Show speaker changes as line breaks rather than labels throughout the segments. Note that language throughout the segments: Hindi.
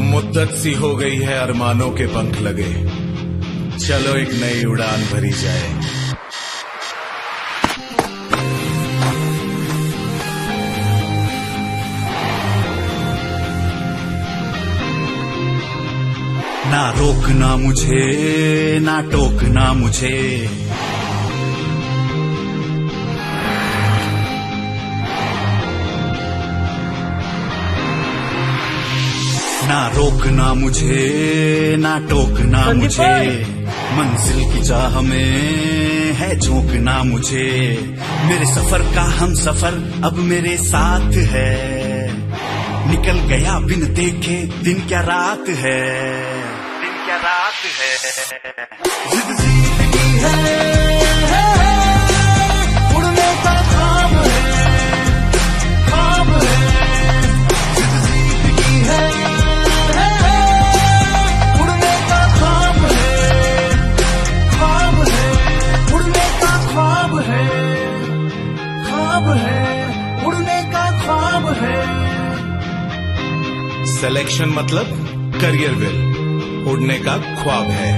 मुद्दत सी हो गई है अरमानों के पंख लगे, चलो एक नई उड़ान भरी जाए।
ना रोकना मुझे, ना टोकना मुझे, ना रोकना मुझे, ना टोकना मुझे, मंजिल की चाह में है झोंकना मुझे। मेरे सफर का हम सफर अब मेरे साथ है, निकल गया बिन देखे दिन क्या रात है, दिन क्या रात है। जिद जिंदगी है, उड़ने का ख्वाब है, ख्वाब है। जिद जिंदगी है, उड़ने का ख्वाब है, ख्वाब है। उड़ने का ख्वाब है, ख्वाब है। उड़ने का ख्वाब है।
सिलेक्शन मतलब करियर विल, उड़ने का ख्वाब है।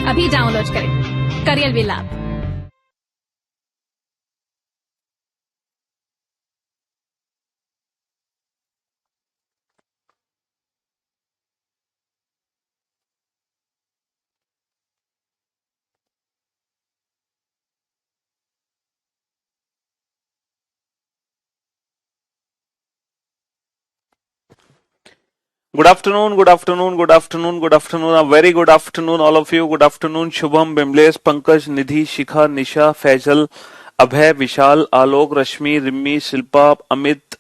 अभी डाउनलोड करें career will app.
Good afternoon, good afternoon, good afternoon, good afternoon. A very good afternoon, all of you. Good afternoon, Shubham, Bimlesh, Pankaj, Nidhi, Shikha, Nisha, Faisal, Abhay, Vishal, Alok, Rashmi, Rimmi, Shilpa, Amit,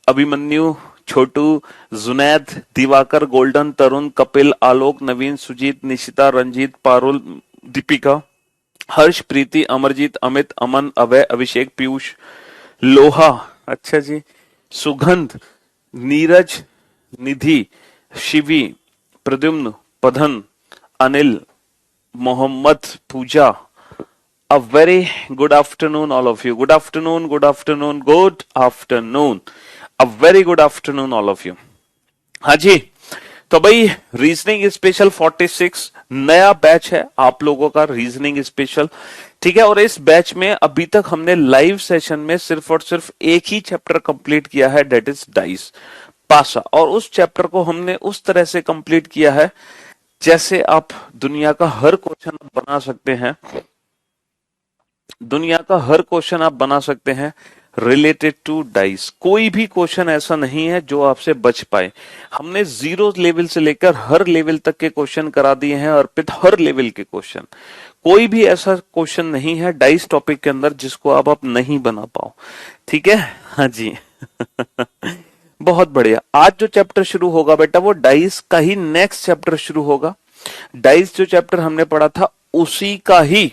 Abhimanyu, Chhotu, Junaid, Diwakar, golden, तरुण, कपिल, आलोक, नवीन, सुजीत, निशिता, रंजीत, पारुल, दीपिका, हर्ष, प्रीति, अमरजीत, अमित, अमन, अभय, अभिषेक, पीयूष, लोहा, अच्छा जी, सुगंध, नीरज, निधि, शिवी, प्रद्युम्न, पधन, अनिल, मोहम्मद, पूजा। A very good afternoon, all of you. Good afternoon, good afternoon, good afternoon. A very good afternoon, all of you. हाँ जी, तो भाई रीजनिंग स्पेशल 46 नया बैच है आप लोगों का, रीजनिंग स्पेशल, ठीक है। और इस बैच में अभी तक हमने लाइव सेशन में सिर्फ और सिर्फ एक ही चैप्टर कंप्लीट किया है, डेट इज डाइस पासा। और उस चैप्टर को हमने उस तरह से कंप्लीट किया है जैसे आप दुनिया का हर क्वेश्चन बना सकते हैं, दुनिया का हर क्वेश्चन आप बना सकते हैं रिलेटेड टू डाइस। कोई भी क्वेश्चन ऐसा नहीं है जो आपसे बच पाए। हमने जीरो लेवल से लेकर हर लेवल तक के क्वेश्चन करा दिए हैं, अर्पित हर लेवल के क्वेश्चन। कोई भी ऐसा क्वेश्चन नहीं है डाइस टॉपिक के अंदर जिसको आप नहीं बना पाओ, ठीक है। हाँ जी बहुत बढ़िया। आज जो चैप्टर शुरू होगा बेटा वो डाइस का ही नेक्स्ट चैप्टर शुरू होगा। डाइस जो चैप्टर हमने पढ़ा था उसी का ही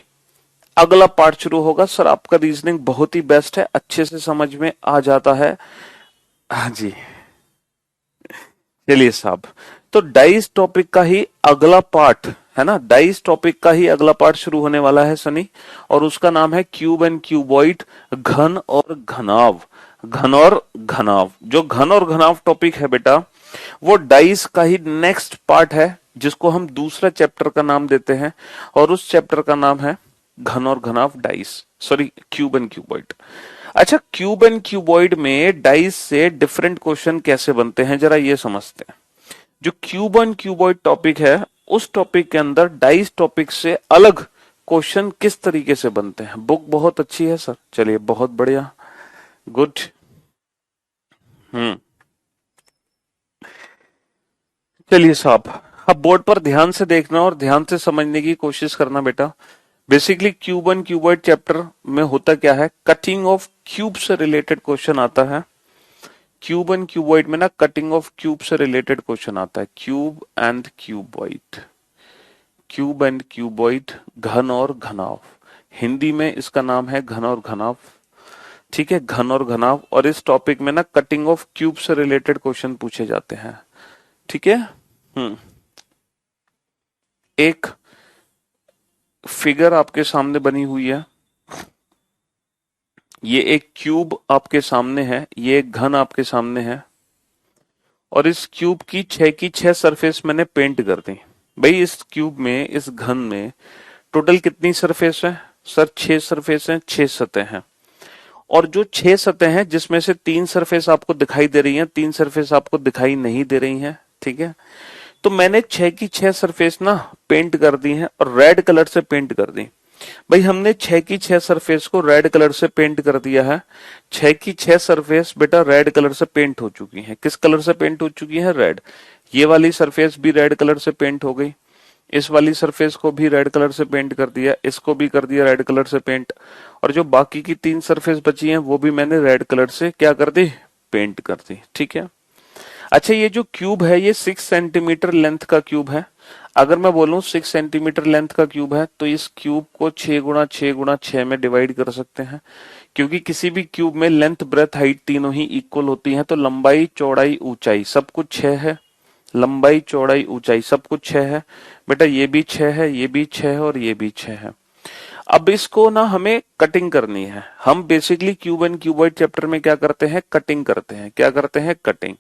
अगला पार्ट शुरू होगा। सर आपका रीजनिंग बहुत ही बेस्ट है, अच्छे से समझ में आ जाता है। हाँ जी चलिए साहब, तो डाइस टॉपिक का ही अगला पार्ट है ना, डाइस टॉपिक का ही अगला पार्ट शुरू होने वाला है सनी, और उसका नाम है क्यूब एंड क्यूबॉइड, घन और घनाव। घन और घनाव, जो घन और घनाव टॉपिक है बेटा वो डाइस का ही नेक्स्ट पार्ट है, जिसको हम दूसरा चैप्टर का नाम देते हैं, और उस चैप्टर का नाम है घन और घनाव dice, sorry cube and cuboid. अच्छा, क्यूब एंड क्यूबॉइड में डाइस से डिफरेंट क्वेश्चन कैसे बनते हैं जरा ये समझते हैं। जो क्यूब एंड क्यूबॉइड टॉपिक है उस टॉपिक के अंदर डाइस टॉपिक से अलग क्वेश्चन किस तरीके से बनते हैं। बुक बहुत अच्छी है सर, चलिए बहुत बढ़िया, गुड। चलिए साहब, अब बोर्ड पर ध्यान से देखना और ध्यान से समझने की कोशिश करना बेटा। Basically cube and cuboid chapter में होता क्या है, कटिंग ऑफ क्यूब से रिलेटेड क्वेश्चन आता है। क्यूब एंड क्यूबॉइड में ना कटिंग ऑफ क्यूब से रिलेटेड क्वेश्चन आता है। Cube and cuboid, cube and cuboid, घन और घनाव, हिंदी में इसका नाम है घन और घनाव, ठीक है, घन और घनाव। और इस टॉपिक में ना कटिंग ऑफ क्यूब से रिलेटेड क्वेश्चन पूछे जाते हैं, ठीक है। एक फिगर आपके सामने बनी हुई है, ये एक क्यूब आपके सामने है, ये एक घन आपके सामने है, और इस क्यूब की 6 की 6 सरफेस मैंने पेंट कर दी। भाई इस क्यूब में, इस घन में टोटल कितनी सरफेस है सर? 6 सरफेस है, 6 सतह हैं। और जो 6 सतह हैं जिसमें से 3 सरफेस आपको दिखाई दे रही हैं, 3 सरफेस आपको दिखाई नहीं दे रही हैं, ठीक है। तो मैंने 6 की 6 सरफेस ना पेंट कर दी हैं और रेड कलर से पेंट कर दी। भाई हमने 6 की 6 सरफेस को रेड कलर से पेंट कर दिया है। 6 की 6 सरफेस बेटा रेड कलर से पेंट हो चुकी हैं। किस कलर से पेंट हो चुकी है? रेड। ये वाली सरफेस भी रेड कलर से पेंट हो गई, इस वाली सरफेस को भी रेड कलर से पेंट कर दिया, इसको भी कर दिया रेड कलर से पेंट, और जो बाकी की 3 सरफेस बची हैं वो भी मैंने रेड कलर से क्या कर दी? पेंट कर दी, ठीक है। अच्छा, ये जो क्यूब है ये 6 सेंटीमीटर लेंथ का क्यूब है। अगर मैं बोलूं 6 सेंटीमीटर लेंथ का क्यूब है तो इस क्यूब को 6 गुणा 6 गुणा 6 में डिवाइड कर सकते हैं, क्योंकि किसी भी क्यूब में लेंथ, ब्रेथ, हाइट तीनों ही इक्वल होती हैं। तो लंबाई, चौड़ाई, ऊंचाई सब कुछ 6 है। लंबाई, चौड़ाई, ऊंचाई सब कुछ 6 है। बेटा ये भी 6 है, ये भी 6 है और ये भी 6 है। अब इसको ना हमें कटिंग करनी है। हम basically cube and cuboid chapter में क्या करते हैं? कटिंग करते हैं। क्या करते हैं? कटिंग।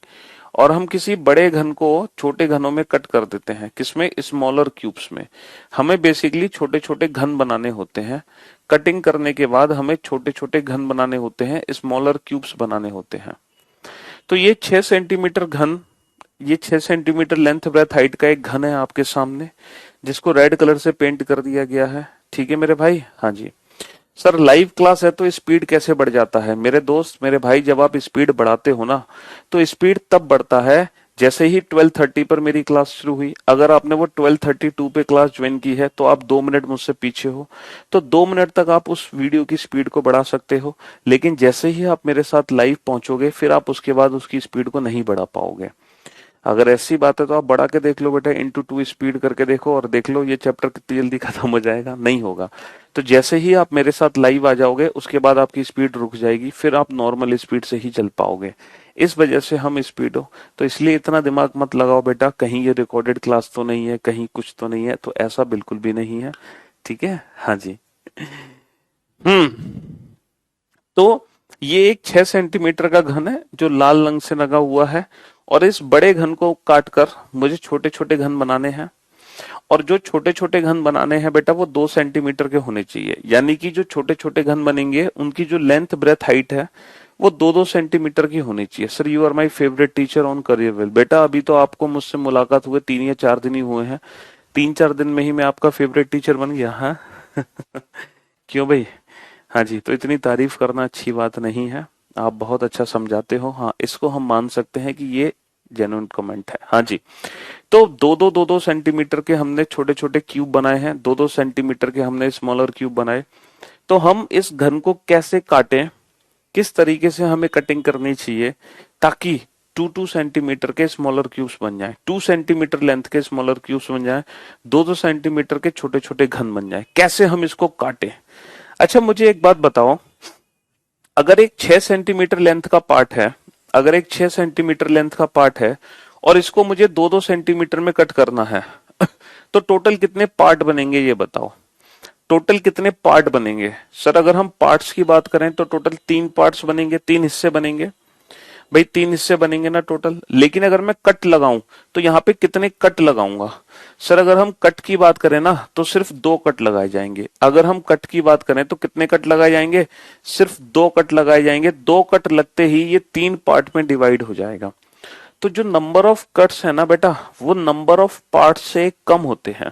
और हम किसी बड़े घन को छोटे घनों में कट कर देते हैं। किसमें? स्मॉलर क्यूब्स में। हमें बेसिकली छोटे छोटे घन बनाने होते हैं। कटिंग करने के बाद हमें छोटे छोटे घन बनाने होते हैं, स्मॉलर क्यूब्स बनाने होते हैं। तो ये 6 सेंटीमीटर घन, ये 6 सेंटीमीटर लेंथ, ब्रेथ, हाइट का एक घन है आपके सामने, जिसको रेड कलर से पेंट कर दिया गया है। ठीक है मेरे भाई? हाँ जी सर, लाइव क्लास है तो स्पीड कैसे बढ़ जाता है? मेरे दोस्त, मेरे भाई, जब आप स्पीड बढ़ाते हो ना तो स्पीड तब बढ़ता है जैसे ही 12:30 पर मेरी क्लास शुरू हुई। अगर आपने वो 12:32 पे क्लास ज्वाइन की है तो आप 2 मिनट मुझसे पीछे हो, तो 2 मिनट तक आप उस वीडियो की स्पीड को बढ़ा सकते हो। लेकिन जैसे ही आप मेरे साथ लाइव पहुंचोगे फिर आप उसके बाद उसकी स्पीड को नहीं बढ़ा पाओगे। अगर ऐसी बात है तो आप बढ़ा के देख लो बेटा, इंटू 2 स्पीड करके देखो और देख लो ये चैप्टर कितनी जल्दी खत्म हो जाएगा। नहीं होगा। तो जैसे ही आप मेरे साथ लाइव आ जाओगे उसके बाद आपकी स्पीड रुक जाएगी, फिर आप नॉर्मल स्पीड से ही चल पाओगे। इस वजह से हम स्पीड हो, तो इसलिए इतना दिमाग मत लगाओ बेटा, कहीं ये रिकॉर्डेड क्लास तो नहीं है, कहीं कुछ तो नहीं है। तो ऐसा बिल्कुल भी नहीं है, ठीक है। हाँ जी। तो ये एक 6 सेंटीमीटर का घन है जो लाल रंग से लगा हुआ है, और इस बड़े घन को काटकर मुझे छोटे छोटे घन बनाने हैं। और जो छोटे छोटे घन बनाने हैं बेटा वो 2 सेंटीमीटर के होने चाहिए। यानी कि जो छोटे छोटे घन बनेंगे उनकी जो लेंथ, ब्रेथ, हाइट है वो 2-2 सेंटीमीटर की होनी चाहिए। Sir you are my favourite teacher on Careerwill. बेटा अभी तो आपको मुझसे मुलाकात हुए 3 या 4 दिन ही हुए हैं, 3-4 दिन में ही मैं आपका फेवरेट टीचर बन गया। हाँ क्यों भाई? हाँ जी, तो इतनी तारीफ करना अच्छी बात नहीं है, आप बहुत अच्छा समझाते हो। हाँ, इसको हम मान सकते हैं कि ये जेन्युइन कमेंट है। हाँ जी, तो 2-2 सेंटीमीटर के हमने छोटे छोटे क्यूब बनाए हैं, 2-2 सेंटीमीटर के हमने स्मॉलर क्यूब बनाए। तो हम इस घन को कैसे काटें, किस तरीके से हमें कटिंग करनी चाहिए ताकि 2-2 सेंटीमीटर के स्मॉलर क्यूब्स बन जाए, 2 सेंटीमीटर लेंथ के स्मॉलर क्यूब्स बन जाए, 2-2 सेंटीमीटर के छोटे छोटे घन बन जाए। कैसे हम इसको काटें? अच्छा मुझे एक बात बताओ, अगर एक 6 सेंटीमीटर लेंथ का पार्ट है, अगर एक 6 सेंटीमीटर लेंथ का पार्ट है और इसको मुझे 2-2 सेंटीमीटर में कट करना है तो टोटल कितने पार्ट बनेंगे ये बताओ? टोटल कितने पार्ट बनेंगे? सर अगर हम पार्ट्स की बात करें तो टोटल 3 पार्ट्स बनेंगे, 3 हिस्से बनेंगे। भाई 3 हिस्से बनेंगे ना टोटल। लेकिन अगर मैं कट लगाऊं तो यहाँ पे कितने कट लगाऊंगा? सर अगर हम कट की बात करें ना तो सिर्फ 2 कट लगाए जाएंगे। अगर हम कट की बात करें तो कितने कट लगाए जाएंगे? सिर्फ 2 कट लगाए जाएंगे। 2 कट लगते ही ये 3 पार्ट में डिवाइड हो जाएगा। तो जो नंबर ऑफ कट्स है ना बेटा वो नंबर ऑफ पार्ट से कम होते हैं।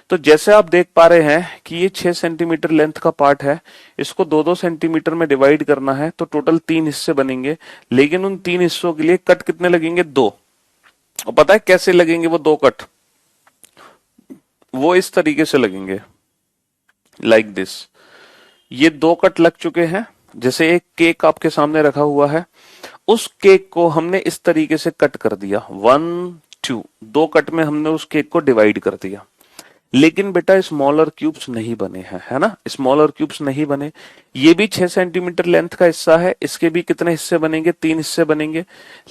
तो जैसे आप देख पा रहे हैं कि ये 6 सेंटीमीटर लेंथ का पार्ट है, इसको 2-2 सेंटीमीटर में डिवाइड करना है तो टोटल 3 हिस्से बनेंगे। लेकिन उन 3 हिस्सों के लिए कट कितने लगेंगे? 2। और पता है कैसे लगेंगे वो 2 कट? वो इस तरीके से लगेंगे, लाइक दिस। ये 2 कट लग चुके हैं। जैसे एक केक आपके सामने रखा हुआ है, उस केक को हमने इस तरीके से कट कर दिया, 1-2, 2 कट में हमने उस केक को डिवाइड कर दिया। लेकिन बेटा स्मॉलर क्यूब्स नहीं बने हैं, है ना? स्मॉलर क्यूब्स नहीं बने। ये भी 6 सेंटीमीटर लेंथ का हिस्सा है, इसके भी कितने हिस्से बनेंगे? 3 हिस्से बनेंगे।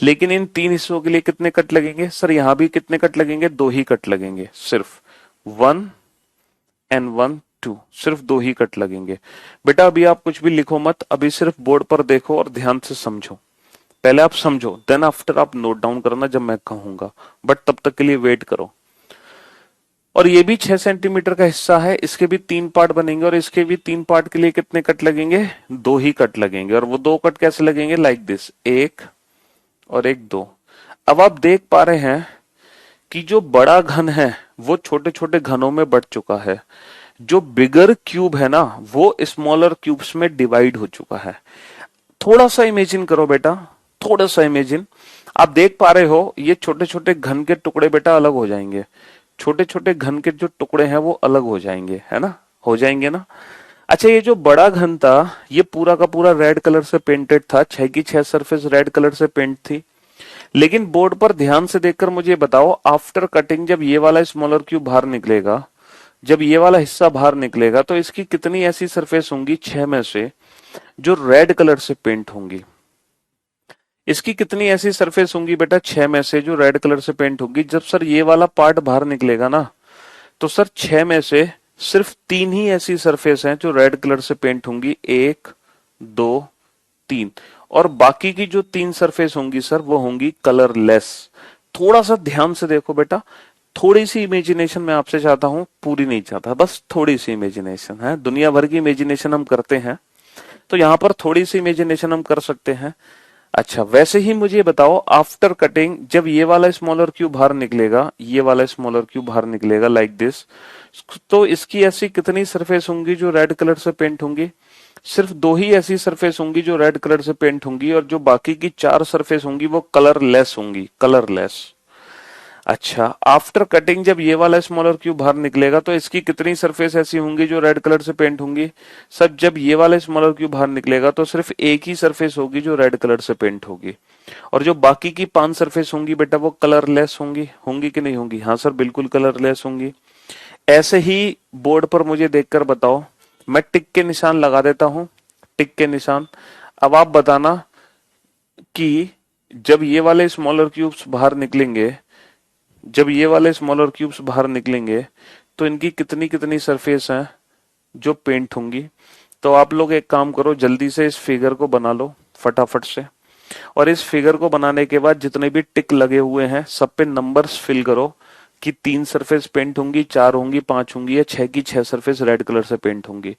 लेकिन इन 3 हिस्सों के लिए कितने कट लगेंगे? सर यहाँ भी कितने कट लगेंगे? 2 ही कट लगेंगे, सिर्फ 1 and 1, 2, सिर्फ 2 ही कट लगेंगे। बेटा अभी आप कुछ भी लिखो मत, अभी सिर्फ बोर्ड पर देखो और ध्यान से समझो। पहले आप समझो, देन आफ्टर आप नोट डाउन करना जब मैं कहूंगा, बट तब तक के लिए वेट करो। और ये भी 6 सेंटीमीटर का हिस्सा है, इसके भी 3 पार्ट बनेंगे और इसके भी 3 पार्ट के लिए कितने कट लगेंगे? 2 ही कट लगेंगे। और वो 2 कट कैसे लगेंगे? लाइक दिस, 1 और 1, 2। अब आप देख पा रहे हैं कि जो बड़ा घन है वो छोटे छोटे घनों में बढ़ चुका है, जो बिगर क्यूब है ना वो स्मॉलर क्यूब्स में डिवाइड हो चुका है। थोड़ा सा इमेजिन करो बेटा, थोड़ा सा इमेजिन। आप देख पा रहे हो ये छोटे छोटे घन के टुकड़े बेटा अलग हो जाएंगे, छोटे छोटे घन के जो टुकड़े हैं वो अलग हो जाएंगे, है ना? हो जाएंगे ना? अच्छा, ये जो बड़ा घन था ये पूरा का पूरा रेड कलर से पेंटेड था, 6 की 6 सरफेस रेड कलर से पेंट थी। लेकिन बोर्ड पर ध्यान से देखकर मुझे बताओ, आफ्टर कटिंग जब ये वाला स्मॉलर क्यूब बाहर निकलेगा, जब ये वाला हिस्सा बाहर निकलेगा तो इसकी कितनी ऐसी सरफेस होंगी 6 में से जो रेड कलर से पेंट होंगी? इसकी कितनी ऐसी सरफेस होंगी बेटा 6 में से जो रेड कलर से पेंट होगी? जब सर ये वाला पार्ट बाहर निकलेगा ना तो सर 6 में से सिर्फ 3 ही ऐसी सरफेस हैं जो रेड कलर से पेंट होंगी, 1, 2, 3। और बाकी की जो 3 सरफेस होंगी सर वो होंगी कलरलेस। थोड़ा सा ध्यान से देखो बेटा, थोड़ी सी इमेजिनेशन मैं आपसे चाहता हूं, पूरी नहीं चाहता, बस थोड़ी सी इमेजिनेशन है। दुनिया भर की इमेजिनेशन हम करते हैं, तो यहां पर थोड़ी सी इमेजिनेशन हम कर सकते हैं। अच्छा, वैसे ही मुझे बताओ, आफ्टर कटिंग जब ये वाला स्मॉलर क्यूब बाहर निकलेगा, ये वाला स्मॉलर क्यूब बाहर निकलेगा लाइक दिस, तो इसकी ऐसी कितनी सरफेस होंगी जो रेड कलर से पेंट होंगी? सिर्फ 2 ही ऐसी सरफेस होंगी जो रेड कलर से पेंट होंगी, और जो बाकी की 4 सरफेस होंगी वो कलरलेस होंगी, कलरलेस। अच्छा, आफ्टर कटिंग जब ये वाला स्मॉलर क्यूब बाहर निकलेगा तो इसकी कितनी सरफेस ऐसी होंगी जो रेड कलर से पेंट होंगी? सब जब ये वाला स्मॉलर क्यूब बाहर निकलेगा तो सिर्फ एक ही सरफेस होगी जो रेड कलर से पेंट होगी, और जो बाकी की 5 सरफेस होंगी बेटा वो कलरलेस होंगी। होंगी कि नहीं होंगी? हाँ सर, बिल्कुल कलरलेस होंगी। ऐसे ही बोर्ड पर मुझे देखकर बताओ, मैं टिक के निशान लगा देता हूं, टिक के निशान। अब आप बताना कि जब ये वाले स्मॉलर क्यूब्स बाहर निकलेंगे, जब ये वाले स्मॉलर क्यूब्स बाहर निकलेंगे तो इनकी कितनी कितनी सरफेस हैं जो पेंट होंगी? तो आप लोग एक काम करो, जल्दी से इस फिगर को बना लो फटाफट से, और इस फिगर को बनाने के बाद जितने भी टिक लगे हुए हैं सब पे नंबर्स फिल करो कि 3 सरफेस पेंट होंगी, 4 होंगी, 5 होंगी, या 6 की 6 सरफेस रेड कलर से पेंट होंगी।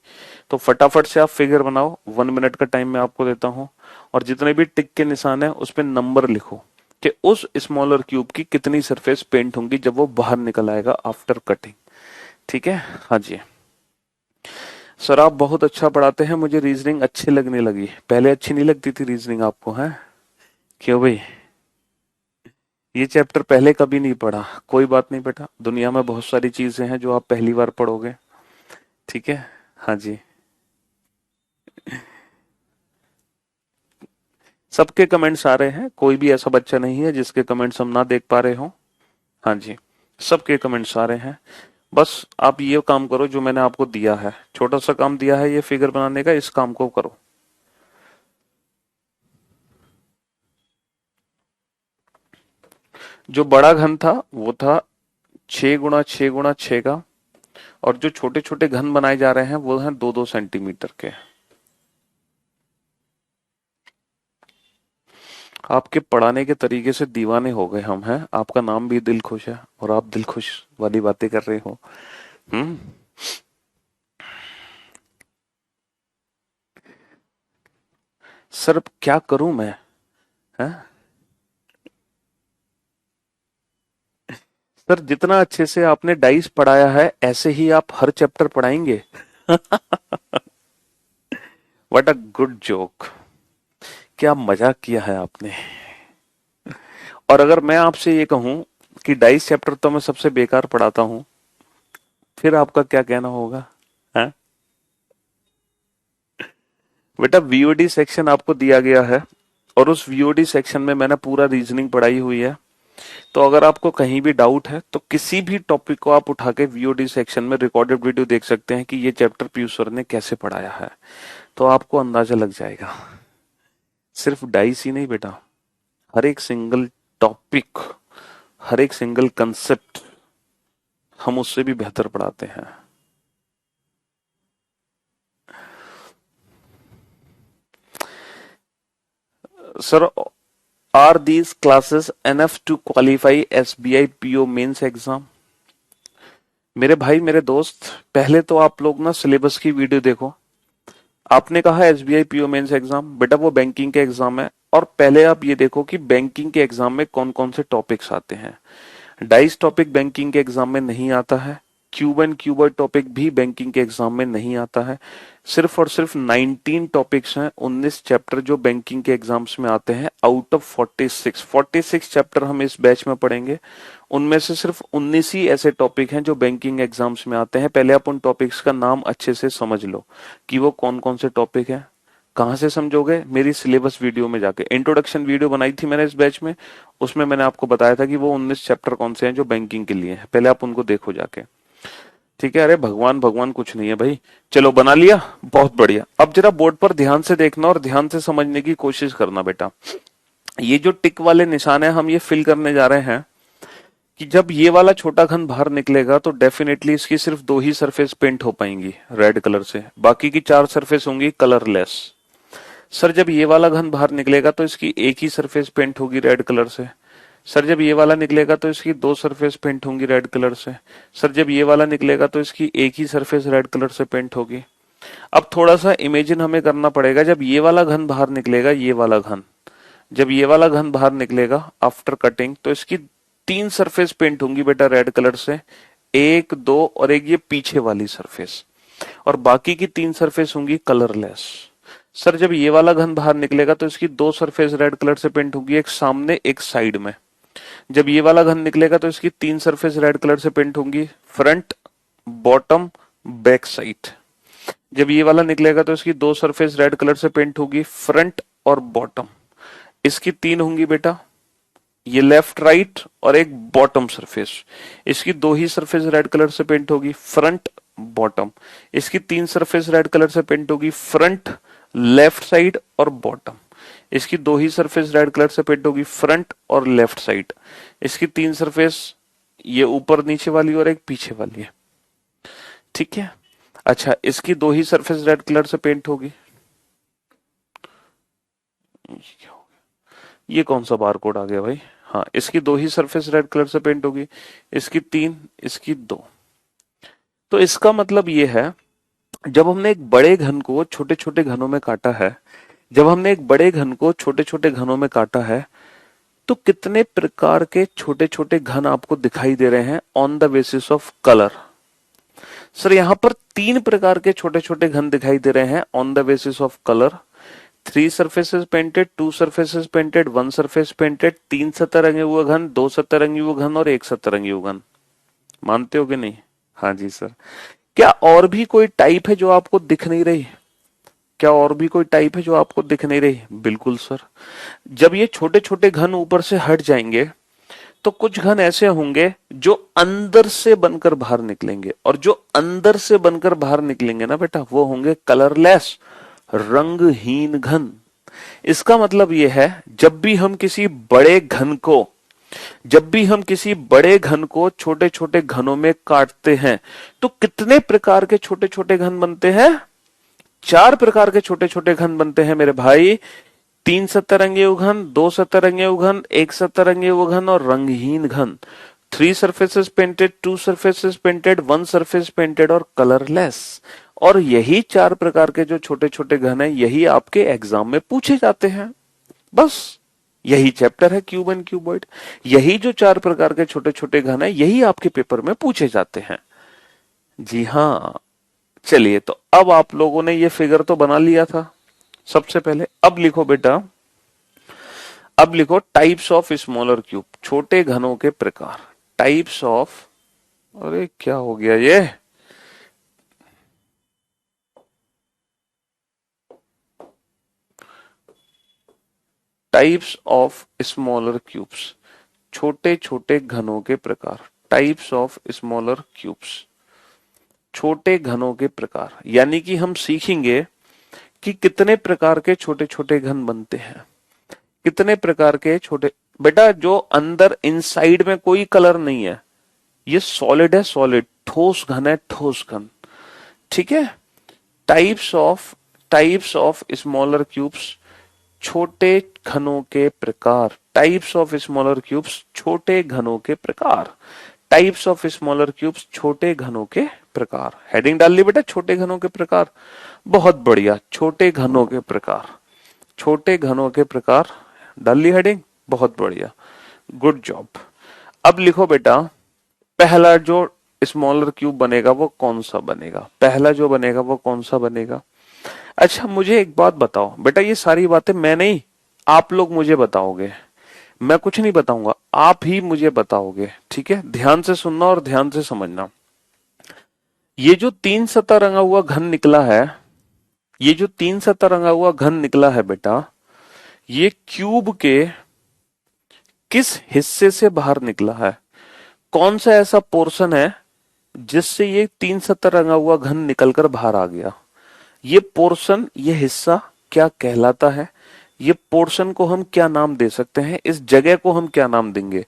तो फटाफट से आप फिगर बनाओ, 1 मिनट का टाइम मैं आपको देता हूं, और जितने भी टिक के निशान है उस पर नंबर लिखो कि उस स्मॉलर क्यूब की कितनी सरफेस पेंट होंगी जब वो बाहर निकल आएगा आफ्टर कटिंग। ठीक है? हाँ जी सर, आप बहुत अच्छा पढ़ाते हैं, मुझे रीजनिंग अच्छी लगने लगी। पहले अच्छी नहीं लगती थी रीजनिंग आपको? है क्यों भाई? ये चैप्टर पहले कभी नहीं पढ़ा? कोई बात नहीं बेटा, दुनिया में बहुत सारी चीजें हैं जो आप पहली बार पढ़ोगे। ठीक है? हाँ जी, सबके कमेंट्स आ रहे हैं, कोई भी ऐसा बच्चा नहीं है जिसके कमेंट्स हम ना देख पा रहे हो। हाँ जी, सबके कमेंट्स आ रहे हैं। बस आप ये काम करो जो मैंने आपको दिया है, छोटा सा काम दिया है ये फिगर बनाने का, इस काम को करो। जो बड़ा घन था वो था 6 गुणा 6 गुणा 6 का, और जो छोटे छोटे घन बनाए जा रहे हैं वो हैं 2-2 सेंटीमीटर के। आपके पढ़ाने के तरीके से दीवाने हो गए हम, हैं। आपका नाम भी दिल खुश है और आप दिल खुश वाली बातें कर रहे हो। सर क्या करूं मैं? हैं? सर जितना अच्छे से आपने डाइस पढ़ाया है ऐसे ही आप हर चैप्टर पढ़ाएंगे? व्हाट अ गुड जोक, क्या मजाक किया है आपने। और अगर मैं आपसे ये कहूं कि डाइस चैप्टर तो मैं सबसे बेकार पढ़ाता हूं, फिर आपका क्या कहना होगा? है बेटा, वीओडी सेक्शन आपको दिया गया है और उस वीओडी सेक्शन में मैंने पूरा रीजनिंग पढ़ाई हुई है। तो अगर आपको कहीं भी डाउट है तो किसी भी टॉपिक को आप उठा के वीओडी सेक्शन में रिकॉर्डेड वीडियो देख सकते हैं कि ये चैप्टर पीयूष सर ने कैसे पढ़ाया है, तो आपको अंदाजा लग जाएगा। सिर्फ डाइस ही नहीं बेटा, हर एक सिंगल टॉपिक, हर एक सिंगल कंसेप्ट हम उससे भी बेहतर पढ़ाते हैं। Sir, are these classes enough to qualify SBI PO mains exam? मेरे भाई, मेरे दोस्त, पहले तो आप लोग ना सिलेबस की वीडियो देखो। आपने कहा एसबीआई पीओ मेंस एग्जाम, बेटा वो बैंकिंग के एग्जाम है। और पहले आप ये देखो कि बैंकिंग के एग्जाम में कौन कौन से टॉपिक्स आते हैं। डाइस टॉपिक बैंकिंग के एग्जाम में नहीं आता है। क्यूब एंड क्यूबॉइड टॉपिक भी बैंकिंग के एग्जाम में नहीं आता है। सिर्फ और सिर्फ 19 टॉपिक्स हैं, 19 चैप्टर जो बैंकिंग के एग्जाम्स में आते हैं आउट ऑफ 46 चैप्टर हम इस बैच में पढ़ेंगे। उनमें से सिर्फ 19 ही ऐसे टॉपिक हैं जो बैंकिंग एग्जाम्स में आते हैं। पहले आप उन टॉपिक्स का नाम अच्छे से समझ लो कि वो कौन कौन से टॉपिक हैं। कहां से समझोगे? मेरी सिलेबस वीडियो में जाके। इंट्रोडक्शन वीडियो बनाई थी मैंने इस बैच में, उसमें मैंने आपको बताया था कि वो 19 चैप्टर कौन से हैं जो बैंकिंग के लिए हैं। पहले आप उनको देखो जाके, ठीक है। अरे भगवान भगवान कुछ नहीं है भाई। चलो, बना लिया, बहुत बढ़िया। अब जरा बोर्ड पर ध्यान से देखना और ध्यान से समझने की कोशिश करना बेटा। ये जो टिक वाले निशान है, हम ये फिल करने जा रहे हैं कि जब ये वाला छोटा घन बाहर निकलेगा तो डेफिनेटली इसकी सिर्फ 2 ही सरफेस पेंट हो पाएंगी रेड कलर से, बाकी की 4 सरफेस होंगी कलरलेस। सर, जब ये वाला घन बाहर निकलेगा तो इसकी एक ही सरफेस पेंट होगी रेड कलर से। सर, जब ये वाला निकलेगा तो इसकी 2 सरफेस पेंट होंगी रेड कलर से। सर, जब ये वाला निकलेगा तो इसकी एक ही सरफेस रेड कलर से पेंट होगी। अब थोड़ा सा इमेजिन हमें करना पड़ेगा। जब ये वाला घन बाहर निकलेगा, ये वाला घन, जब ये वाला घन बाहर निकलेगा आफ्टर कटिंग, तो इसकी 3 सरफेस पेंट होंगी बेटा रेड कलर से, 1, 2 और एक ये पीछे वाली सरफेस, और बाकी की 3 सरफेस होंगी कलरलेस। सर, जब ये वाला घन बाहर निकलेगा तो इसकी 2 सरफेस रेड कलर से पेंट होगी, एक सामने एक साइड में। जब ये वाला घन निकलेगा तो इसकी 3 सरफेस रेड कलर से पेंट होंगी, फ्रंट, बॉटम, बैक साइड। जब ये वाला निकलेगा तो इसकी 2 सरफेस रेड कलर से पेंट होगी, फ्रंट और बॉटम। इसकी 3 होंगी बेटा, ये लेफ्ट राइट और एक बॉटम सरफेस। इसकी 2 ही सरफेस रेड कलर से पेंट होगी, फ्रंट बॉटम। इसकी 3 सरफेस रेड कलर से पेंट होगी, फ्रंट, लेफ्ट साइड और बॉटम। इसकी 2 ही सरफेस रेड कलर से पेंट होगी, फ्रंट और लेफ्ट साइड। इसकी 3 सरफेस, ये ऊपर नीचे वाली और एक पीछे वाली है, ठीक है। अच्छा, इसकी 2 ही सरफेस रेड कलर से पेंट होगी। ये कौन सा बार कोड आ गया भाई? हाँ, इसकी 2 ही सरफेस रेड कलर से पेंट होगी, इसकी 3, इसकी 2। तो इसका मतलब ये है, जब हमने एक बड़े घन को छोटे छोटे घनों में काटा है, जब हमने एक बड़े घन को छोटे छोटे घनों में काटा है, तो कितने प्रकार के छोटे छोटे घन आपको दिखाई दे रहे हैं on the basis of colour? Sir, यहां पर 3 प्रकार के छोटे छोटे घन दिखाई दे रहे हैं on the basis of colour. 3 surfaces painted, 2 surfaces painted, 1 surface painted, 3 सतरंगी हुए घन, 2 सतरंगी हुए घन और 1 सतरंगी हुए घन। मानते हो कि नहीं? हाँ जी सर। क्या और भी कोई टाइप है जो आपको दिख नहीं रही? क्या और भी कोई टाइप है जो आपको दिख नहीं रही? बिल्कुल सर। जब ये छोटे छोटे घन ऊपर से हट जाएंगे तो कुछ घन ऐसे होंगे जो अंदर से बनकर बाहर निकलेंगे, और जो अंदर से बनकर बाहर निकलेंगे ना बेटा, वो होंगे कलरलेस, रंगहीन घन। इसका मतलब यह है, जब भी हम किसी बड़े घन को छोटे छोटे घनों में काटते हैं तो कितने प्रकार के छोटे छोटे घन बनते हैं? 4 प्रकार के छोटे छोटे घन बनते हैं मेरे भाई। 3 सतरंगी घन, 2 सतरंगी घन, 1 सतरंगी घन और रंगहीन घन। 3 surfaces painted, 2 surfaces painted, 1 surface painted और कलरलेस। और यही 4 प्रकार के जो छोटे छोटे घन है, यही आपके एग्जाम में पूछे जाते हैं। बस यही चैप्टर है क्यूब एंड क्यूबॉइड। यही जो 4 प्रकार के छोटे छोटे घन है, यही आपके पेपर में पूछे जाते हैं। जी हाँ। चलिए, तो अब आप लोगों ने ये फिगर तो बना लिया था सबसे पहले। अब लिखो बेटा, अब लिखो टाइप्स ऑफ स्मॉलर क्यूब, छोटे घनों के प्रकार। टाइप्स ऑफ, अरे क्या हो गया ये? टाइप्स ऑफ स्मॉलर क्यूब्स, छोटे छोटे घनों के प्रकार। टाइप्स ऑफ स्मॉलर क्यूब्स, छोटे घनों के प्रकार। यानी कि हम सीखेंगे कि कितने प्रकार के छोटे छोटे घन बनते हैं, कितने प्रकार के छोटे। बेटा, जो अंदर इनसाइड में कोई कलर नहीं है, ये सॉलिड है, सॉलिड, ठोस घन है, ठोस घन, ठीक है। टाइप्स ऑफ स्मॉलर क्यूब्स, छोटे घनों के प्रकार, टाइप्स ऑफ स्मॉलर क्यूब्स, छोटे घनों के प्रकार, टाइप्स ऑफ स्मॉलर क्यूब्स, छोटे घनों के प्रकार। हेडिंग डाल ली बेटा, छोटे घनों के प्रकार। बहुत बढ़िया, छोटे घनों के प्रकार, छोटे घनों के प्रकार डाल ली हेडिंग, बहुत बढ़िया, गुड जॉब। अब लिखो बेटा, पहला जो स्मॉलर क्यूब बनेगा वो कौन सा बनेगा, पहला जो बनेगा वो कौन सा बनेगा। अच्छा मुझे एक बात बताओ बेटा, ये सारी बातें मैं नहीं, आप लोग मुझे बताओगे, मैं कुछ नहीं बताऊंगा, आप ही मुझे बताओगे, ठीक है। ध्यान से सुनना और ध्यान से समझना। ये जो 3 सतह रंगा हुआ घन निकला है, ये जो 3 सतह रंगा हुआ घन निकला है बेटा, ये क्यूब के किस हिस्से से बाहर निकला है, कौन सा ऐसा पोर्शन है जिससे ये 3 सतह रंगा हुआ घन निकलकर बाहर आ गया। ये पोर्शन, ये हिस्सा क्या कहलाता है, ये पोर्शन को हम क्या नाम दे सकते हैं, इस जगह को हम क्या नाम देंगे,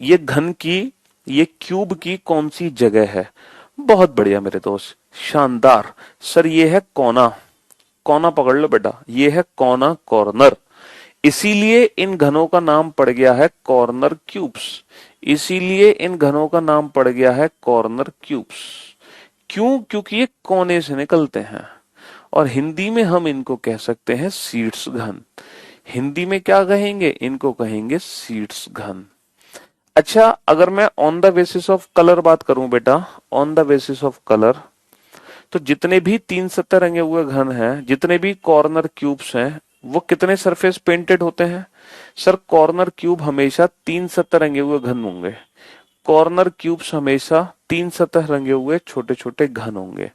ये घन की, ये क्यूब की कौन सी जगह है। बहुत बढ़िया मेरे दोस्त, शानदार। सर ये है कोना, कोना पकड़ लो बेटा, ये है कोना, कॉर्नर, इसीलिए इन घनों का नाम पड़ गया है कॉर्नर क्यूब्स, इसीलिए इन घनों का नाम पड़ गया है कॉर्नर क्यूब्स। क्यों? क्योंकि ये कोने से निकलते हैं, और हिंदी में हम इनको कह सकते हैं शीर्ष घन। हिंदी में क्या कहेंगे, इनको कहेंगे शीर्ष घन। अच्छा अगर मैं on the basis of colour बात करूं बेटा, on the basis of colour, तो जितने भी 3 सतह रंगे हुए घन हैं, जितने भी कॉर्नर क्यूब्स हैं, वो कितने सरफेस पेंटेड होते हैं। सर कॉर्नर क्यूब हमेशा 3 सतह रंगे हुए घन होंगे, कॉर्नर क्यूब्स हमेशा 3 सतह रंगे हुए छोटे छोटे घन होंगे,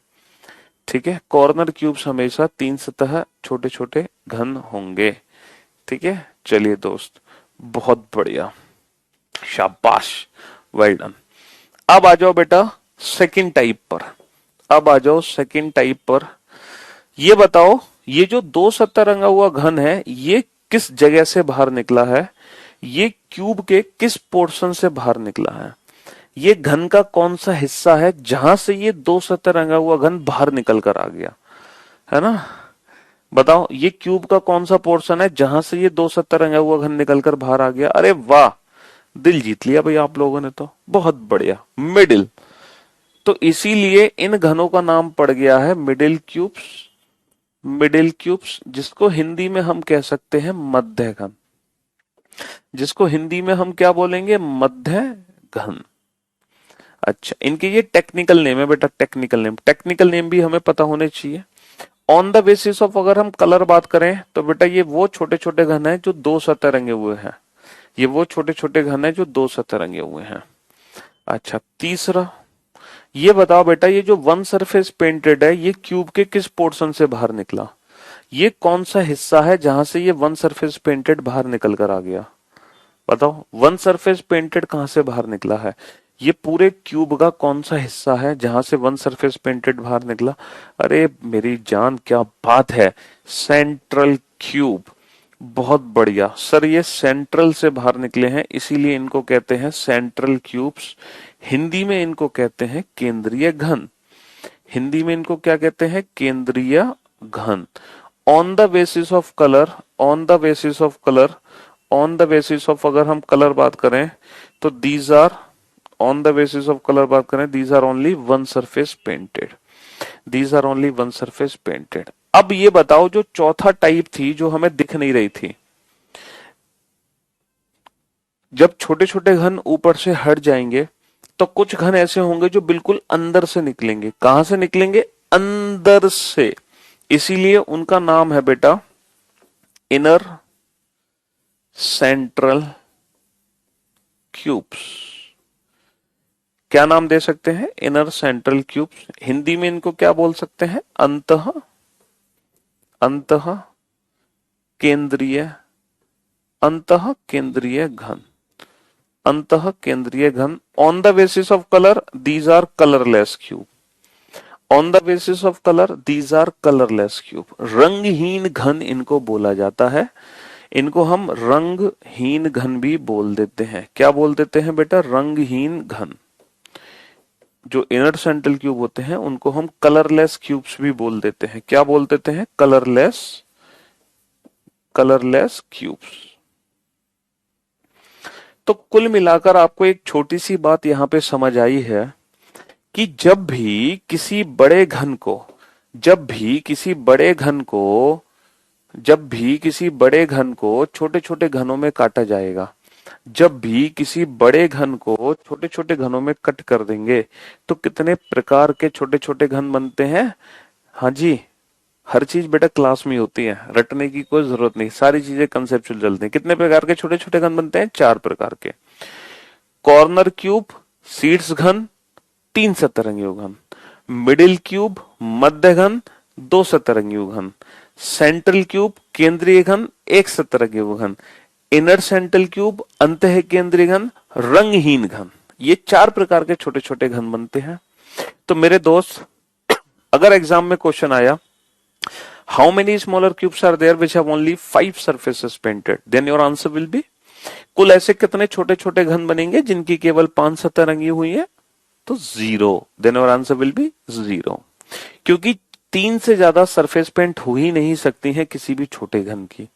ठीक है। कॉर्नर क्यूब्स हमेशा 3 सतह छोटे छोटे घन होंगे, ठीक है। चलिए दोस्त, बहुत बढ़िया, शाबाश, वेल डन। अब आ जाओ बेटा सेकंड टाइप पर, अब आ जाओ सेकंड टाइप पर। ये बताओ, ये जो 2 सतह रंगा हुआ घन है, ये किस जगह से बाहर निकला है, ये क्यूब के किस पोर्शन से बाहर निकला है, ये घन का कौन सा हिस्सा है जहां से ये 2 सतह रंगा हुआ घन बाहर निकल कर आ गया, है ना। बताओ ये क्यूब का कौन सा पोर्शन है जहां से ये 2 सतह रंगा हुआ घन निकल कर बाहर आ गया। अरे वाह, दिल जीत लिया भाई आप लोगों ने तो, बहुत बढ़िया, मिडिल। तो इसीलिए इन घनों का नाम पड़ गया है मिडिल क्यूब्स, मिडिल क्यूब्स, जिसको हिंदी में हम कह सकते हैं मध्य घन, जिसको हिंदी में हम क्या बोलेंगे, मध्य घन। अच्छा इनके ये टेक्निकल नेम है बेटा, टेक्निकल नेम, टेक्निकल नेम भी हमें पता होने चाहिए। ऑन द बेसिस ऑफ अगर हम कलर बात करें तो बेटा ये वो छोटे छोटे घन है जो 2 सतह रंगे हुए हैं, ये वो छोटे छोटे घन है जो 2 सतह रंगे हुए हैं। अच्छा तीसरा, ये बताओ बेटा, ये जो वन सरफेस पेंटेड है, ये क्यूब के किस पोर्शन से बाहर निकला, ये कौन सा हिस्सा है जहां से ये वन सरफेस पेंटेड बाहर निकल कर आ गया। बताओ वन सरफेस पेंटेड कहां से बाहर निकला है, ये पूरे क्यूब का कौन सा हिस्सा है जहां से वन सरफेस पेंटेड बाहर निकला। अरे मेरी जान क्या बात है, सेंट्रल क्यूब, बहुत बढ़िया सर, ये सेंट्रल से बाहर निकले हैं, इसीलिए इनको कहते हैं सेंट्रल क्यूब्स। हिंदी में इनको कहते हैं केंद्रीय घन, हिंदी में इनको क्या कहते हैं, केंद्रीय घन। On the basis of colour, on the basis of colour, on the basis of अगर हम कलर बात करें तो these are, on the basis of colour बात करें, these are only one surface painted, these are only one surface painted. अब ये बताओ जो चौथा टाइप थी जो हमें दिख नहीं रही थी, जब छोटे छोटे घन ऊपर से हट जाएंगे तो कुछ घन ऐसे होंगे जो बिल्कुल अंदर से निकलेंगे। कहां से निकलेंगे, अंदर से, इसीलिए उनका नाम है बेटा इनर सेंट्रल क्यूब्स। क्या नाम दे सकते हैं, इनर सेंट्रल क्यूब्स। हिंदी में इनको क्या बोल सकते हैं, अंतः, अंतः केंद्रीय, अंतः केंद्रीय घन, अंतः केंद्रीय घन। On the basis of colour these are colourless cube, on the basis of colour these are colourless cube. रंगहीन घन इनको बोला जाता है, इनको हम रंगहीन घन भी बोल देते हैं। क्या बोल देते हैं बेटा, रंगहीन घन। जो इनर सेंट्रल क्यूब होते हैं उनको हम कलरलेस क्यूब्स भी बोल देते हैं। क्या बोल देते हैं, कलरलेस कलरलेस क्यूब्स। तो कुल मिलाकर आपको एक छोटी सी बात यहां पे समझ आई है कि जब भी किसी बड़े घन को जब भी किसी बड़े घन को छोटे छोटे घनों में काटा जाएगा, जब भी किसी बड़े घन को छोटे छोटे घनों में कट कर देंगे तो कितने प्रकार के छोटे छोटे घन बनते हैं। हाँ जी, हर चीज बेटा क्लास में होती है, रटने की कोई जरूरत नहीं, सारी चीजें कंसेप्चुअल चलती हैं। कितने प्रकार के छोटे छोटे घन बनते हैं? 4 प्रकार के। कॉर्नर क्यूब, शीर्ष घन, 3 सतरंगी घन। मिडिल क्यूब, मध्य घन, 2 सतरंगी घन। सेंट्रल क्यूब, केंद्रीय घन, 1 सतरंगी घन। इनर सेंट्रल क्यूब, अंतः केंद्रीय घन, रंगहीन घन। ये 4 प्रकार के छोटे छोटे घन बनते हैं। तो मेरे दोस्त, अगर एग्जाम में क्वेश्चन आया how many smaller cubes are there which have only 5 surfaces painted, then your answer will be, कुल ऐसे कितने छोटे छोटे घन बनेंगे जिनकी केवल 5 सतह रंगी हुई है? तो 0। Then your answer will be 0, क्योंकि 3 से ज्यादा सरफेस पेंट हो ही नहीं सकती है किसी भी छोटे घन की।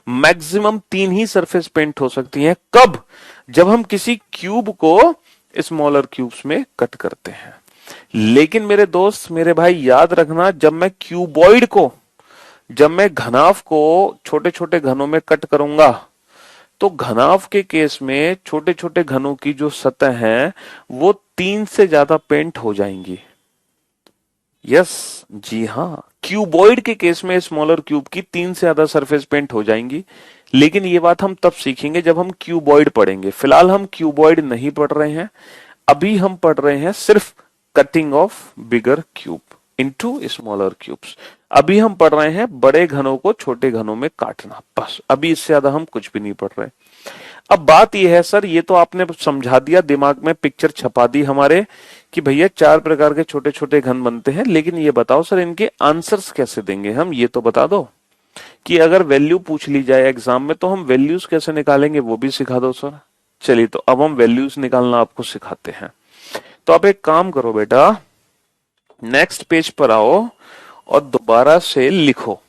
मैक्सिमम 3 ही सरफेस पेंट हो सकती हैं। कब? जब हम किसी क्यूब को स्मॉलर क्यूब्स में कट करते हैं। लेकिन मेरे दोस्त, मेरे भाई, याद रखना, जब मैं घनाभ को छोटे छोटे घनों में कट करूंगा तो घनाभ के केस में छोटे छोटे घनों की जो सतह है वो 3 से ज्यादा पेंट हो जाएंगी। यस, जी हाँ, क्यूबॉइड के केस में स्मॉलर क्यूब की 3 से ज्यादा सरफेस पेंट हो जाएंगी। लेकिन ये बात हम तब सीखेंगे जब हम क्यूबॉइड पढ़ेंगे। फिलहाल हम क्यूबॉइड नहीं पढ़ रहे हैं, अभी हम पढ़ रहे हैं सिर्फ cutting of bigger cube into smaller cubes. अभी हम पढ़ रहे हैं बड़े घनों को छोटे घनों में काटना, बस। अभी इससे ज्यादा हम कुछ भी नहीं पढ़ रहे। अब बात यह है, सर ये तो आपने समझा दिया, दिमाग में पिक्चर छपा दी हमारे कि भैया 4 प्रकार के छोटे छोटे घन बनते हैं, लेकिन ये बताओ सर इनके आंसर्स कैसे देंगे हम? ये तो बता दो कि अगर वैल्यू पूछ ली जाए एग्जाम में तो हम वैल्यूज कैसे निकालेंगे, वो भी सिखा दो सर। चलिए, तो अब हम वैल्यूज निकालना आपको सिखाते हैं। तो आप एक काम करो बेटा, नेक्स्ट पेज पर आओ और दोबारा से लिखो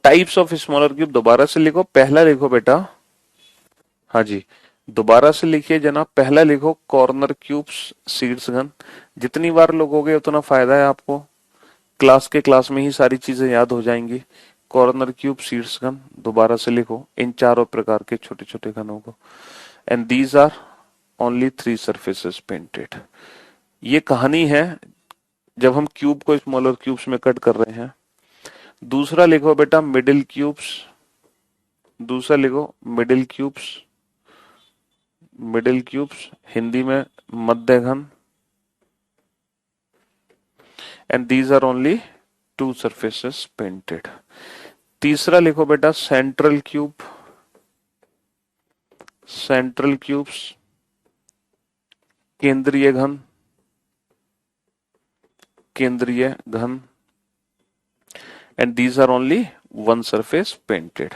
टाइप्स ऑफ स्मॉलर क्यूब। दोबारा से लिखो, पहला लिखो बेटा, हाँ जी, दोबारा से लिखिए जनाब। पहला लिखो कॉर्नर क्यूब्स, शीर्ष घन। जितनी बार लोगोगे उतना फायदा है आपको, क्लास में ही सारी चीजें याद हो जाएंगी। कॉर्नर क्यूब, शीर्ष घन, दोबारा से लिखो इन 4 प्रकार के छोटे छोटे घनों को। And these are only 3 surfaces painted. ये कहानी है जब हम क्यूब को स्मॉलर क्यूब्स में कट कर रहे हैं। दूसरा लिखो बेटा मिडिल क्यूब्स, दूसरा लिखो मिडिल क्यूब्स, हिंदी में मध्य घन। And these are only 2 surfaces painted. तीसरा लिखो बेटा सेंट्रल क्यूब्स, केंद्रीय घन। And these are only 1 surface painted.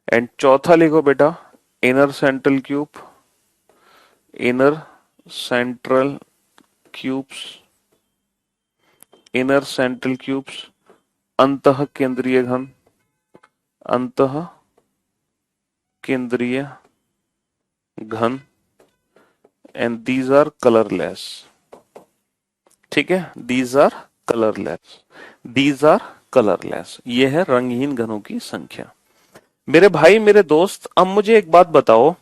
And चौथा लिखो बेटा इनर सेंट्रल क्यूब्स, अंतः केंद्रीय घन। And these are colourless. ठीक है, दीज आर कलरलेस। ये है रंगहीन घनों की संख्या। मेरे भाई, मेरे दोस्त, अब मुझे एक बात बताओ,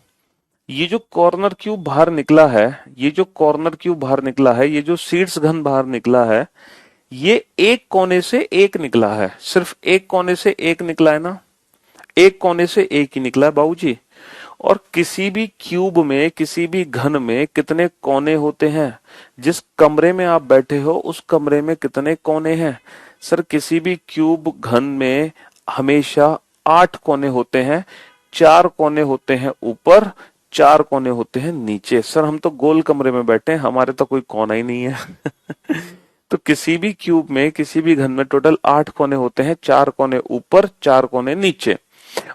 ये जो कॉर्नर क्यूब बाहर निकला है, ये जो शीर्ष घन बाहर निकला है, ये एक कोने से एक निकला है। सिर्फ एक कोने से एक निकला है ना, एक कोने से एक ही निकला है बाबूजी। और किसी भी क्यूब में, किसी भी घन में कितने कोने होते हैं? जिस कमरे में आप बैठे हो उस कमरे में कितने कोने हैं? सर किसी भी क्यूब घन में हमेशा 8 कोने होते हैं। 4 कोने होते हैं ऊपर, 4 कोने होते हैं नीचे। सर हम तो गोल कमरे में बैठे हैं, हमारे तो कोई कोना ही नहीं है। तो किसी भी क्यूब में, किसी भी घन में टोटल 8 कोने होते हैं, 4 कोने ऊपर, 4 कोने नीचे।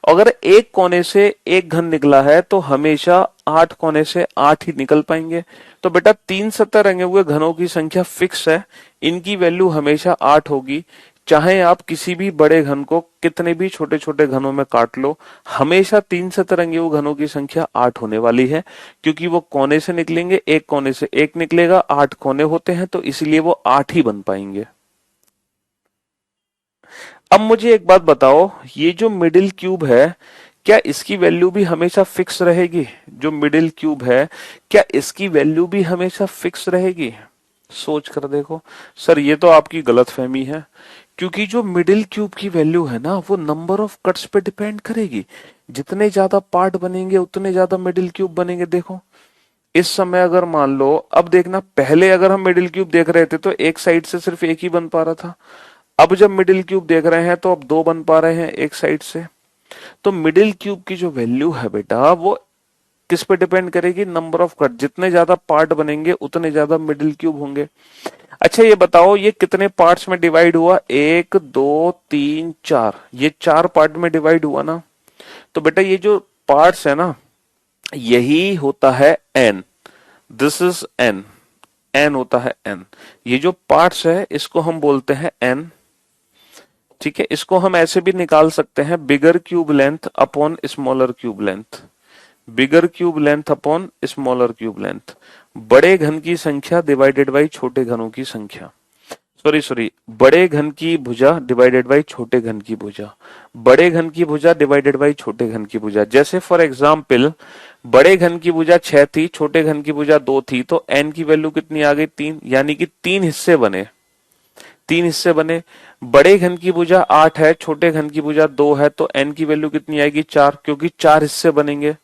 अगर एक कोने से एक घन निकला है तो हमेशा 8 कोने से 8 ही निकल पाएंगे। तो बेटा 3 सतह रंगे हुए घनों की संख्या फिक्स है, इनकी वैल्यू हमेशा 8 होगी। चाहे आप किसी भी बड़े घन को कितने भी छोटे छोटे घनों में काट लो, हमेशा 3 सतरंगी घनों की संख्या 8 होने वाली है, क्योंकि वो कोने से निकलेंगे, एक कोने से एक निकलेगा, 8 कोने होते हैं, तो इसलिए वो 8 ही बन पाएंगे। अब मुझे एक बात बताओ, ये जो मिडिल क्यूब है, क्या इसकी वैल्यू भी हमेशा फिक्स रहेगी? जो मिडिल क्यूब है, क्या इसकी वैल्यू भी हमेशा फिक्स रहेगी? सोच कर देखो। सर ये तो आपकी गलतफहमी है, क्योंकि जो मिडिल क्यूब की वैल्यू है ना, वो नंबर ऑफ कट्स पे डिपेंड करेगी। जितने ज्यादा पार्ट बनेंगे उतने ज्यादा मिडिल क्यूब बनेंगे। देखो इस समय अगर मान लो, अब देखना, पहले अगर हम मिडिल क्यूब देख रहे थे तो एक साइड से सिर्फ एक ही बन पा रहा था। अब जब मिडिल क्यूब देख रहे हैं तो अब 2 बन पा रहे हैं एक साइड से। तो मिडिल क्यूब की जो वैल्यू है बेटा, वो किस पे डिपेंड करेगी? Number of cut. जितने ज्यादा पार्ट बनेंगे उतने ज्यादा मिडिल क्यूब होंगे। अच्छा ये बताओ, ये कितने पार्ट्स में डिवाइड हुआ? 1 2 3 4, ये 4 पार्ट में डिवाइड हुआ ना। तो बेटा ये जो पार्ट्स है ना, यही होता है n। This is n, n होता है n। ये जो पार्ट्स है इसको हम बोलते हैं n। ठीक है, इसको हम ऐसे भी निकाल सकते हैं, बिगर cube length upon smaller cube length. बिगर cube length upon smaller cube length. बड़े घन की संख्या डिवाइडेड बाई छोटे घनों की संख्या। सॉरी, बड़े घन की भुजा डिवाइडेड बाई छोटे घन की भुजा। बड़े घन की भुजा डिवाइडेड बाई छोटे घन की भुजा। जैसे फॉर एग्जाम्पल, बड़े घन की भुजा 6 थी, छोटे घन की भुजा 2 थी, तो n की वैल्यू कितनी आ गई? 3, यानी कि 3 हिस्से बने। 3 हिस्से बने। बड़े घन की भुजा 8 है, छोटे घन की भुजा 2 है, तो n की वैल्यू कितनी आएगी? 4, क्योंकि 4 हिस्से बनेंगे,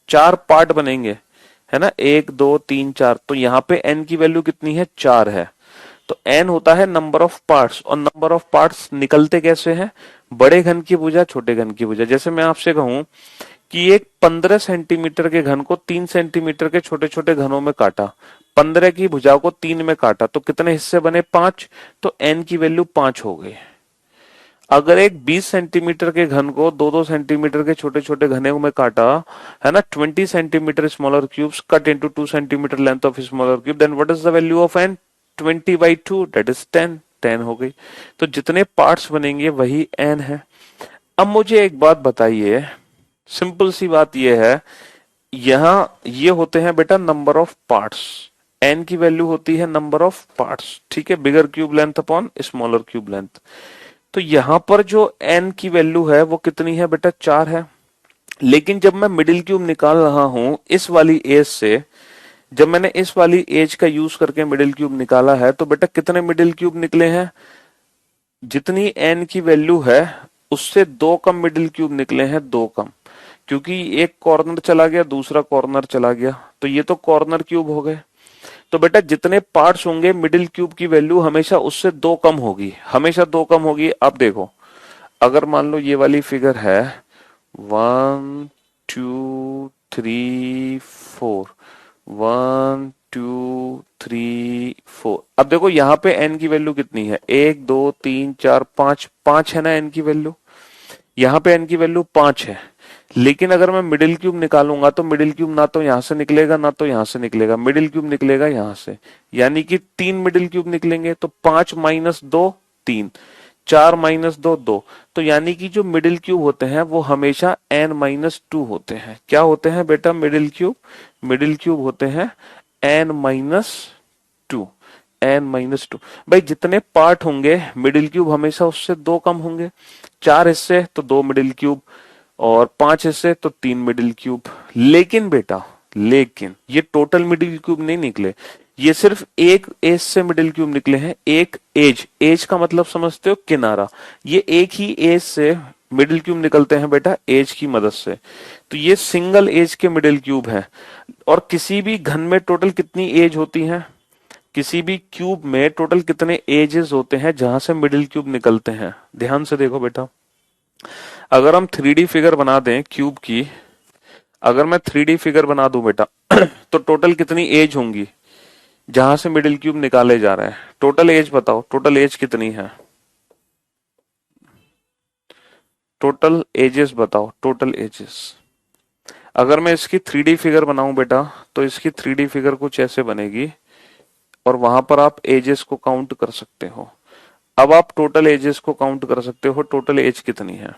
4 पार्ट बनेंगे, है ना, 1 2 3 4। तो यहाँ पे n की वैल्यू कितनी है? 4 है। तो n होता है नंबर ऑफ पार्ट्स, और नंबर ऑफ पार्ट्स निकलते कैसे हैं? बड़े घन की भुजा छोटे घन की भुजा। जैसे मैं आपसे कहूं कि एक 15 सेंटीमीटर के घन को 3 सेंटीमीटर के छोटे छोटे घनों में काटा, 15 की भुजा को 3 में काटा, तो कितने हिस्से बने? 5। तो n की वैल्यू 5 हो गई। अगर एक 20 सेंटीमीटर के घन को 2-2 सेंटीमीटर के छोटे छोटे घनों में काटा, है ना, 20 centimetres smaller cubes cut into 2 centimetres length of smaller cube, then what is the value of n? 20/2, that is 10। 10 हो गई। तो जितने पार्ट्स बनेंगे वही n है। अब मुझे एक बात बताइए, सिंपल सी बात यह है, यहां ये होते हैं बेटा नंबर ऑफ पार्ट्स, n की वैल्यू होती है नंबर ऑफ पार्ट्स। ठीक है, बिगर cube length upon smaller cube length. तो यहां पर जो n की वैल्यू है वो कितनी है बेटा? 4 है। लेकिन जब मैं मिडिल क्यूब निकाल रहा हूं इस वाली एज से, जब मैंने इस वाली एज का यूज करके मिडिल क्यूब निकाला है, तो बेटा कितने मिडिल क्यूब निकले हैं? जितनी n की वैल्यू है उससे 2 कम मिडिल क्यूब निकले हैं, 2 कम, क्योंकि एक कॉर्नर चला गया, दूसरा कॉर्नर चला गया, तो ये तो कॉर्नर क्यूब हो गए। तो बेटा जितने पार्ट्स होंगे मिडिल क्यूब की वैल्यू हमेशा उससे 2 कम होगी, हमेशा 2 कम होगी। अब देखो, अगर मान लो ये वाली फिगर है 1 2 3 4, 1 2 3 4। अब देखो यहाँ पे n की वैल्यू कितनी है? 1 2 3 4 5, 5 है ना n की वैल्यू। यहाँ पे n की वैल्यू 5 है। लेकिन अगर मैं मिडिल क्यूब निकालूंगा तो मिडिल क्यूब ना तो यहां से निकलेगा ना तो यहां से निकलेगा, मिडिल क्यूब निकलेगा यहां से, यानी कि 3 मिडिल क्यूब निकलेंगे। तो 5 - 2 3, 4 - 2 2। तो यानी कि जो मिडिल क्यूब होते हैं वो हमेशा n-2 होते हैं। क्या होते हैं बेटा? मिडिल क्यूब, मिडिल क्यूब होते हैं n-2, n-2। भाई जितने पार्ट होंगे मिडिल क्यूब हमेशा उससे 2 कम होंगे। 4 हिस्से तो 2 मिडिल क्यूब, और 5 हिस्से तो 3 मिडिल क्यूब। लेकिन बेटा, लेकिन ये टोटल मिडिल क्यूब नहीं निकले, ये सिर्फ एक एज से मिडिल क्यूब निकले हैं। एक एज, एज का मतलब समझते हो? किनारा। ये एक ही एज से मिडिल क्यूब निकलते हैं बेटा, एज की मदद से। तो ये सिंगल एज के मिडिल क्यूब है। और किसी भी घन में टोटल कितनी एज होती है? किसी भी क्यूब में टोटल कितने एजेस होते हैं जहां से मिडिल क्यूब निकलते हैं? ध्यान से देखो बेटा, अगर हम 3D फिगर बना दें क्यूब की, अगर मैं 3D फिगर बना दूं बेटा तो टोटल कितनी एज होंगी जहां से मिडिल क्यूब निकाले जा रहे हैं? टोटल एज बताओ, टोटल एज कितनी है? टोटल एजेस बताओ, टोटल एजेस। अगर मैं इसकी 3D फिगर बनाऊं बेटा तो इसकी 3D फिगर कुछ ऐसे बनेगी, और वहां पर आप एजेस को काउंट कर सकते हो। अब आप टोटल एजेस को काउंट कर सकते हो, टोटल एज कितनी है।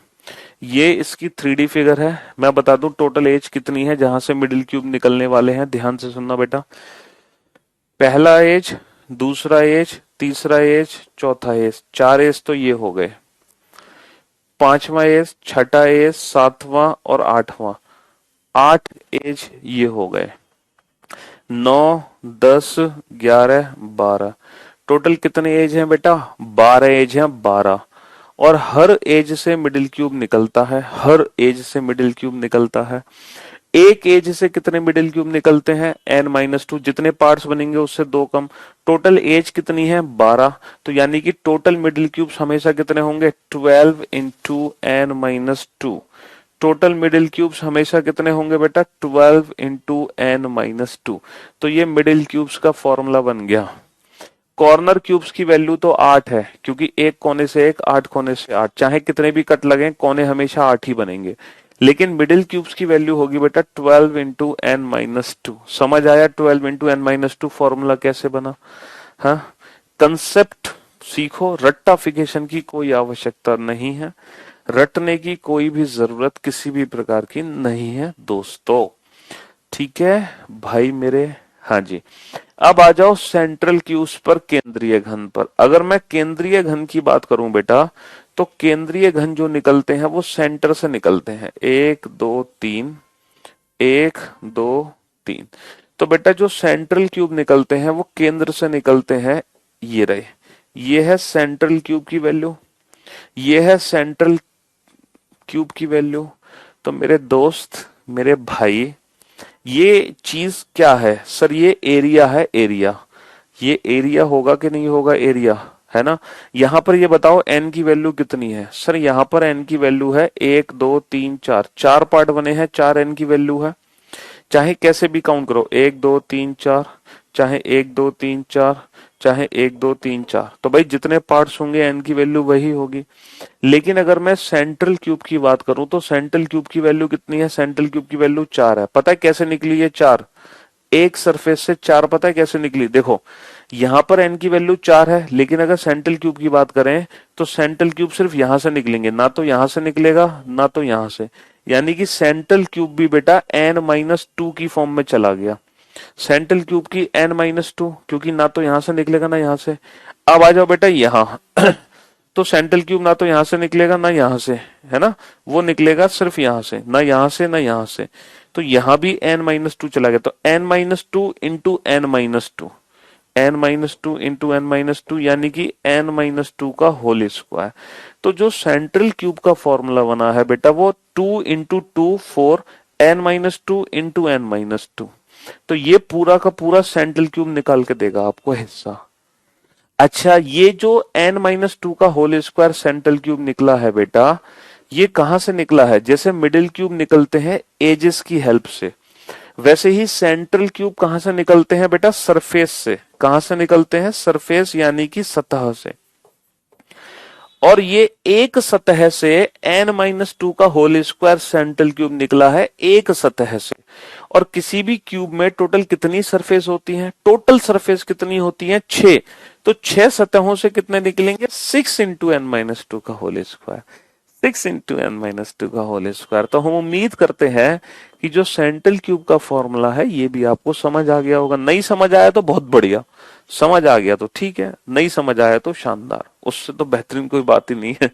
ये इसकी 3D फिगर है। मैं बता दूं टोटल एज कितनी है जहां से मिडिल क्यूब निकलने वाले हैं। ध्यान से सुनना बेटा, पहला एज, दूसरा एज, तीसरा एज, चौथा एज, 4 एज तो ये हो गए, पांचवा एज, छठा एज, सातवां और आठवां, 8 एज ये हो गए। 9, 10, 11, 12, टोटल कितने एज हैं बेटा? 12 एज हैं, 12। और हर एज से मिडिल क्यूब निकलता है, हर एज से मिडिल क्यूब निकलता है। एक एज से कितने मिडिल क्यूब निकलते हैं? n-2, जितने पार्ट्स बनेंगे उससे 2 कम। टोटल एज कितनी है? 12। तो यानी कि टोटल मिडिल क्यूब्स हमेशा कितने होंगे? 12 into n-2। Total middle cubes हमेशा कितने होंगे बेटा? 12 इंटू n-2। तो ये मिडिल क्यूब्स का फॉर्मूला बन गया। कॉर्नर क्यूब्स की वैल्यू तो 8 है, क्योंकि एक कोने से एक, 8 कोने से 8, चाहे कितने भी कट लगे कोने हमेशा 8 ही बनेंगे। लेकिन मिडिल क्यूब्स की वैल्यू होगी बेटा 12 इंटू n-2। समझ आया 12 इंटू n-2 फॉर्मूला कैसे बना? हाँ, कंसेप्ट सीखो, रट्टाफिकेशन की कोई आवश्यकता नहीं है, रटने की कोई भी जरूरत किसी भी प्रकार की नहीं है दोस्तों। ठीक है भाई मेरे? हाँ जी। अब आ जाओ सेंट्रल क्यूब्स पर, केंद्रीय घन पर। अगर मैं केंद्रीय घन की बात करूं बेटा, तो केंद्रीय घन जो निकलते हैं वो सेंटर से निकलते हैं। 1 2 3, 1 2 3। तो बेटा जो सेंट्रल क्यूब निकलते हैं वो केंद्र से निकलते हैं। ये रहे, ये है सेंट्रल क्यूब की वैल्यू, ये है सेंट्रल क्यूब की वैल्यू। तो मेरे दोस्त, मेरे भाई, ये चीज क्या है सर? ये एरिया है, एरिया। ये एरिया होगा कि नहीं होगा? एरिया है ना। यहां पर ये बताओ n की वैल्यू कितनी है? सर यहां पर n की वैल्यू है 1 2 3 4, 4 पार्ट बने हैं, 4 n की वैल्यू है। चाहे कैसे भी काउंट करो, 1 2 3 4, चाहे 1 2 3 4, चाहे 1 2 3 4, तो भाई जितने पार्ट्स होंगे n की वैल्यू वही होगी। लेकिन अगर मैं सेंट्रल क्यूब की बात करूं तो सेंट्रल क्यूब की वैल्यू कितनी है? सेंट्रल क्यूब की वैल्यू 4 है। पता है कैसे निकली है 4? एक सरफेस से 4, पता है कैसे निकली? देखो, यहां पर n की वैल्यू 4 है, लेकिन अगर सेंट्रल क्यूब की बात करें तो सेंट्रल क्यूब सिर्फ यहां से निकलेंगे, ना तो यहां से निकलेगा ना तो यहां से। यानी कि सेंट्रल क्यूब भी बेटा n-2 की फॉर्म में चला गया। सेंट्रल क्यूब की n-2, क्योंकि ना तो यहां से निकलेगा ना यहां से। अब आ जाओ बेटा यहां तो सेंट्रल क्यूब ना तो यहां से निकलेगा ना यहां से, है ना, वो निकलेगा सिर्फ यहां से, ना यहां से ना यहां से। तो यहां भी n-2 चला गया, तो n-2 into n-2, n-2 into n-2, यानी कि n-2 का होल स्क्वायर। तो जो सेंट्रल क्यूब का फॉर्मूला बना है बेटा वो 2 इंटू 2 4, n-2 इंटू n-2। तो ये पूरा का पूरा सेंट्रल क्यूब निकाल के देगा आपको हिस्सा। अच्छा, ये जो n-2 का होल स्क्वायर सेंट्रल क्यूब निकला है बेटा, ये कहां से निकला है? जैसे मिडिल क्यूब निकलते हैं एजेस की हेल्प से, वैसे ही सेंट्रल क्यूब कहां से निकलते हैं बेटा? सरफेस से। कहां से निकलते हैं? सरफेस, यानी कि सतह से। और ये एक सतह से n-2 का होल स्क्वायर सेंट्रल क्यूब निकला है, एक सतह से। और किसी भी क्यूब में टोटल कितनी सरफेस होती हैं? टोटल सरफेस कितनी होती है? 6। तो 6 सतहों से कितने निकलेंगे? 6 इंटू n-2 का होल स्क्वायर, 6 इंटू n-2 का होल स्क्वायर। तो हम उम्मीद करते हैं कि जो सेंट्रल क्यूब का फॉर्मूला है ये भी आपको समझ आ गया होगा। नहीं समझ आया तो बहुत बढ़िया, समझ आ गया तो ठीक है, नहीं समझ आया तो शानदार, उससे तो बेहतरीन कोई बात ही नहीं है।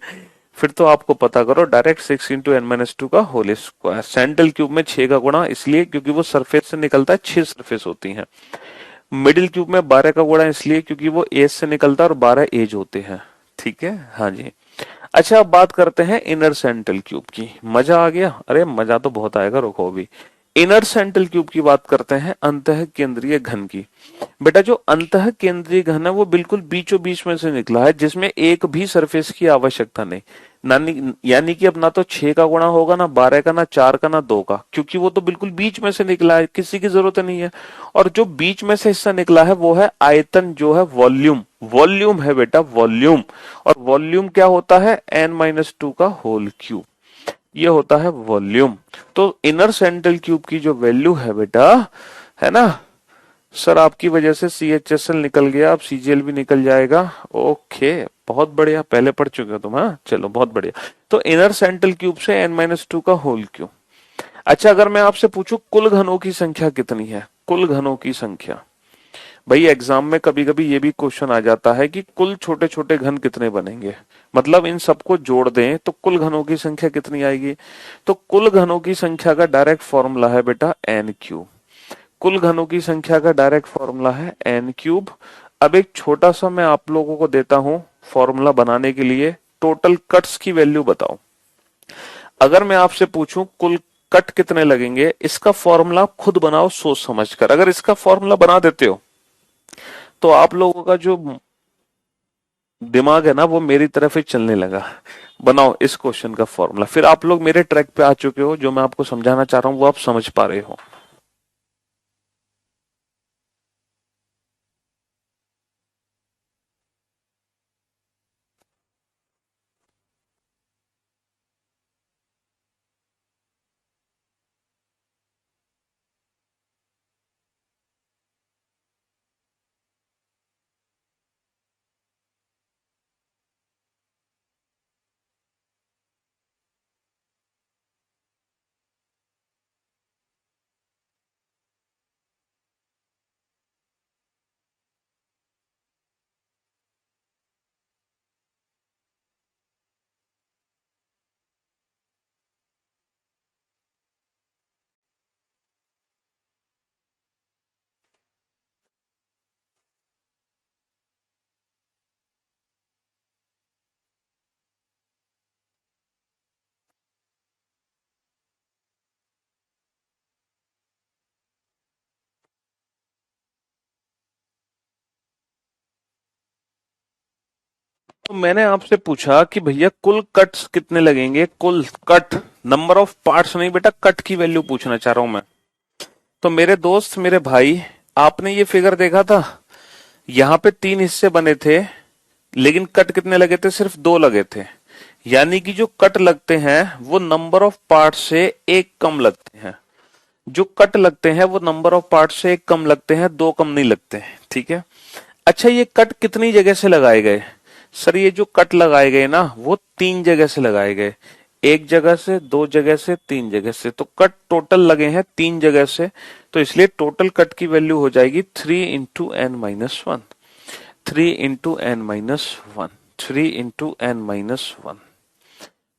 फिर तो आपको पता करो डायरेक्ट 6 इंटू n-2 का होल स्क्वायर। सेंट्रल क्यूब में 6 का गुणा इसलिए क्योंकि वो सरफेस से निकलता है, 6 सरफेस होती हैं। मिडिल क्यूब में 12 का गुणा इसलिए क्योंकि वो एज से निकलता है और 12 एज होते हैं। ठीक है, हाँ जी। अच्छा, अब बात करते हैं इनर सेंट्रल क्यूब की। मजा आ गया? अरे मजा तो बहुत आएगा, रुको अभी। इनर सेंट्रल क्यूब की बात करते हैं, अंतः केंद्रीय घन की। बेटा जो अंतः केंद्रीय घन है वो बिल्कुल बीचों बीच में से निकला है, जिसमें एक भी सरफेस की आवश्यकता नहीं। यानी कि अब ना तो 6 का गुणा होगा, ना 12 का, ना 4 का, ना 2 का, क्योंकि वो तो बिल्कुल बीच में से निकला है, किसी की जरूरत नहीं है। और जो बीच में से हिस्सा निकला है वो है आयतन, जो है वॉल्यूम। वॉल्यूम है बेटा, वॉल्यूम। और वॉल्यूम क्या होता है? n-2 का होल क्यूब, ये होता है वॉल्यूम। तो इनर सेंट्रल क्यूब की जो वैल्यू है बेटा, है ना, सर आपकी वजह से CHSL निकल गया, अब CGL भी निकल जाएगा। ओके, बहुत बढ़िया, पहले पढ़ चुके हो तुम। हाँ चलो, बहुत बढ़िया। तो इनर सेंट्रल क्यूब से n-2 का होल क्यूब। अच्छा, अगर मैं आपसे पूछूं कुल घनों की संख्या कितनी है, कुल घनों की संख्या। भाई एग्जाम में कभी कभी ये भी क्वेश्चन आ जाता है कि कुल छोटे छोटे घन कितने बनेंगे, मतलब इन सबको जोड़ दें तो कुल घनों की संख्या कितनी आएगी। तो कुल घनों की संख्या का डायरेक्ट फॉर्मूला है बेटा n क्यूब। कुल घनों की संख्या का डायरेक्ट फॉर्मूला है n क्यूब। अब एक छोटा सा मैं आप लोगों को देता हूं फॉर्मूला बनाने के लिए, टोटल कट्स की वैल्यू बताओ। अगर मैं आपसे पूछूं कुल कट कितने लगेंगे, इसका फॉर्मूला खुद बनाओ सोच समझकर। अगर इसका फॉर्मूला बना देते हो तो आप लोगों का जो दिमाग है ना वो मेरी तरफ ही चलने लगा। बनाओ इस क्वेश्चन का फॉर्मूला, फिर आप लोग मेरे ट्रैक पे आ चुके हो, जो मैं आपको समझाना चाह रहा हूं वो आप समझ पा रहे हो। तो मैंने आपसे पूछा कि भैया कुल कट्स कितने लगेंगे, कुल कट, नंबर ऑफ पार्ट्स नहीं बेटा, कट की वैल्यू पूछना चाह रहा हूं मैं। तो मेरे दोस्त, मेरे भाई, आपने ये फिगर देखा था, यहां पे 3 हिस्से बने थे लेकिन कट कितने लगे थे, सिर्फ 2 लगे थे। यानी कि जो कट लगते हैं वो नंबर ऑफ पार्ट से एक कम लगते हैं। जो कट लगते हैं वो नंबर ऑफ पार्ट से एक कम लगते हैं, 2 कम नहीं लगते हैं। ठीक है। अच्छा, ये कट कितनी जगह से लगाए गए। सर ये जो कट लगाए गए ना वो 3 जगह से लगाए गए, 1 जगह से, 2 जगह से, 3 जगह से। तो कट टोटल लगे हैं 3 जगह से, तो इसलिए टोटल कट की वैल्यू हो जाएगी 3 into n-1। 3 into n-1, 3 into n-1।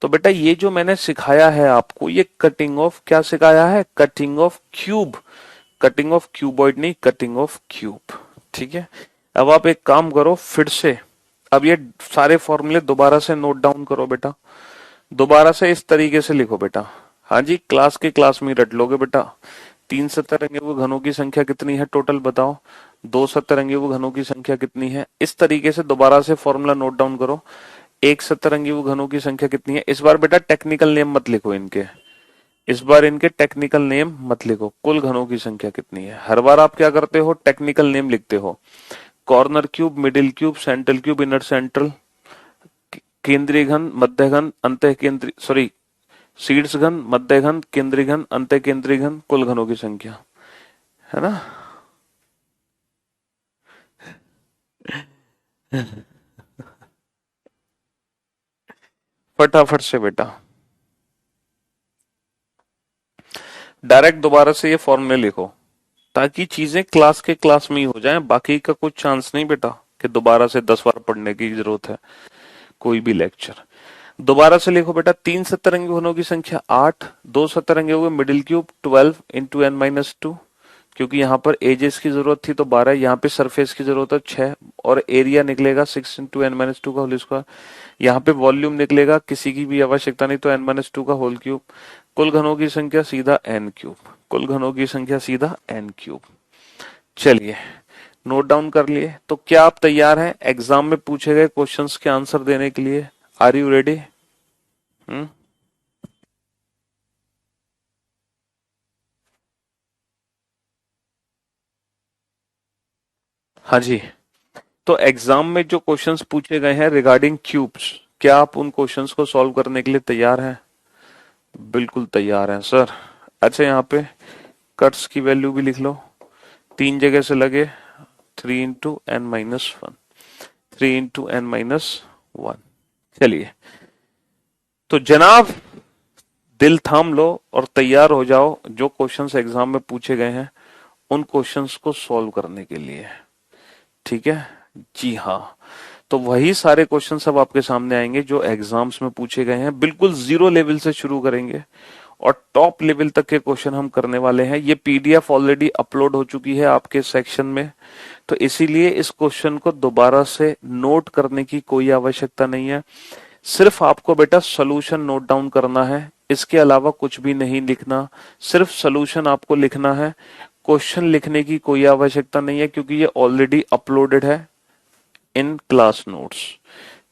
तो बेटा ये जो मैंने सिखाया है आपको, ये कटिंग ऑफ क्या सिखाया है, cutting of cube, cutting of cuboid नहीं, कटिंग ऑफ क्यूब। ठीक है। अब आप एक काम करो फिर से, अब ये सारे फॉर्मूले दोबारा से नोट डाउन करो बेटा, दोबारा से इस तरीके से लिखो बेटा। हाँ जी, क्लास के क्लास में रट लोगे बेटा। 3 सतरंगी घनों की संख्या कितनी है टोटल बताओ, 2 सतरंगी घनों की संख्या कितनी है, इस तरीके से दोबारा से फॉर्मूला नोट डाउन करो। 1 सतरंगी घनों की संख्या कितनी है। इस बार बेटा टेक्निकल नेम मत लिखो इनके, इस बार इनके टेक्निकल नेम मत लिखो। कुल घनों की संख्या कितनी है, हर बार आप क्या करते हो, टेक्निकल नेम लिखते हो। Corner cube, middle cube, central cube, inner central, केंद्रीय घन, मध्य घन, अंत केंद्रीय, सॉरी, शीर्ष घन, मध्य घन, केंद्रीय घन, अंत केंद्रीय घन, कुल घनों की संख्या, है ना। फटाफट से बेटा, डायरेक्ट दोबारा से ये फॉर्मूले लिखो ताकि चीजें क्लास के क्लास में ही हो जाएं, बाकी का कुछ चांस नहीं बेटा कि दोबारा से 10 बार पढ़ने की जरूरत है कोई भी लेक्चर। दोबारा से लिखो बेटा, 3 सतरंगी घनों की संख्या 8, 2 सतरंगी हुए मिडिल क्यूब 12 इंटू n-2, क्योंकि यहाँ पर एजेस की जरूरत थी तो 12, यहाँ पे सरफेस की जरूरत है 6, और एरिया निकलेगा 6 इंटू n-2 का होल स्क्वायर। यहाँ पे वॉल्यूम निकलेगा, किसी की भी आवश्यकता नहीं, तो n-2 का होल क्यूब। कुल घनों की संख्या सीधा n क्यूब, कुल घनों की संख्या सीधा n क्यूब। चलिए नोट डाउन कर लिए। तो क्या आप तैयार हैं एग्जाम में पूछे गए क्वेश्चंस के आंसर देने के लिए, आर यू रेडी। हाँ जी। तो एग्जाम में जो क्वेश्चंस पूछे गए हैं रिगार्डिंग क्यूब्स, क्या आप उन क्वेश्चंस को सॉल्व करने के लिए तैयार हैं। बिल्कुल तैयार हैं सर। अच्छा, यहाँ पे कट्स की वैल्यू भी लिख लो। 3 जगह से लगे 3 into N minus 1, 3 into N minus 1। चलिए तो जनाब दिल थाम लो और तैयार हो जाओ जो क्वेश्चंस एग्जाम में पूछे गए हैं उन क्वेश्चंस को सॉल्व करने के लिए। ठीक है जी हाँ, तो वही सारे क्वेश्चन सब आपके सामने आएंगे जो एग्जाम्स में पूछे गए हैं। बिल्कुल जीरो लेवल से शुरू करेंगे और टॉप लेवल तक के क्वेश्चन हम करने वाले हैं। ये पीडीएफ ऑलरेडी अपलोड हो चुकी है आपके सेक्शन में, तो इसीलिए इस क्वेश्चन को दोबारा से नोट करने की कोई आवश्यकता नहीं है। सिर्फ आपको बेटा सोल्यूशन नोट डाउन करना है, इसके अलावा कुछ भी नहीं लिखना, सिर्फ सोल्यूशन आपको लिखना है। क्वेश्चन लिखने की कोई आवश्यकता नहीं है क्योंकि ये ऑलरेडी अपलोडेड है इन क्लास नोट्स।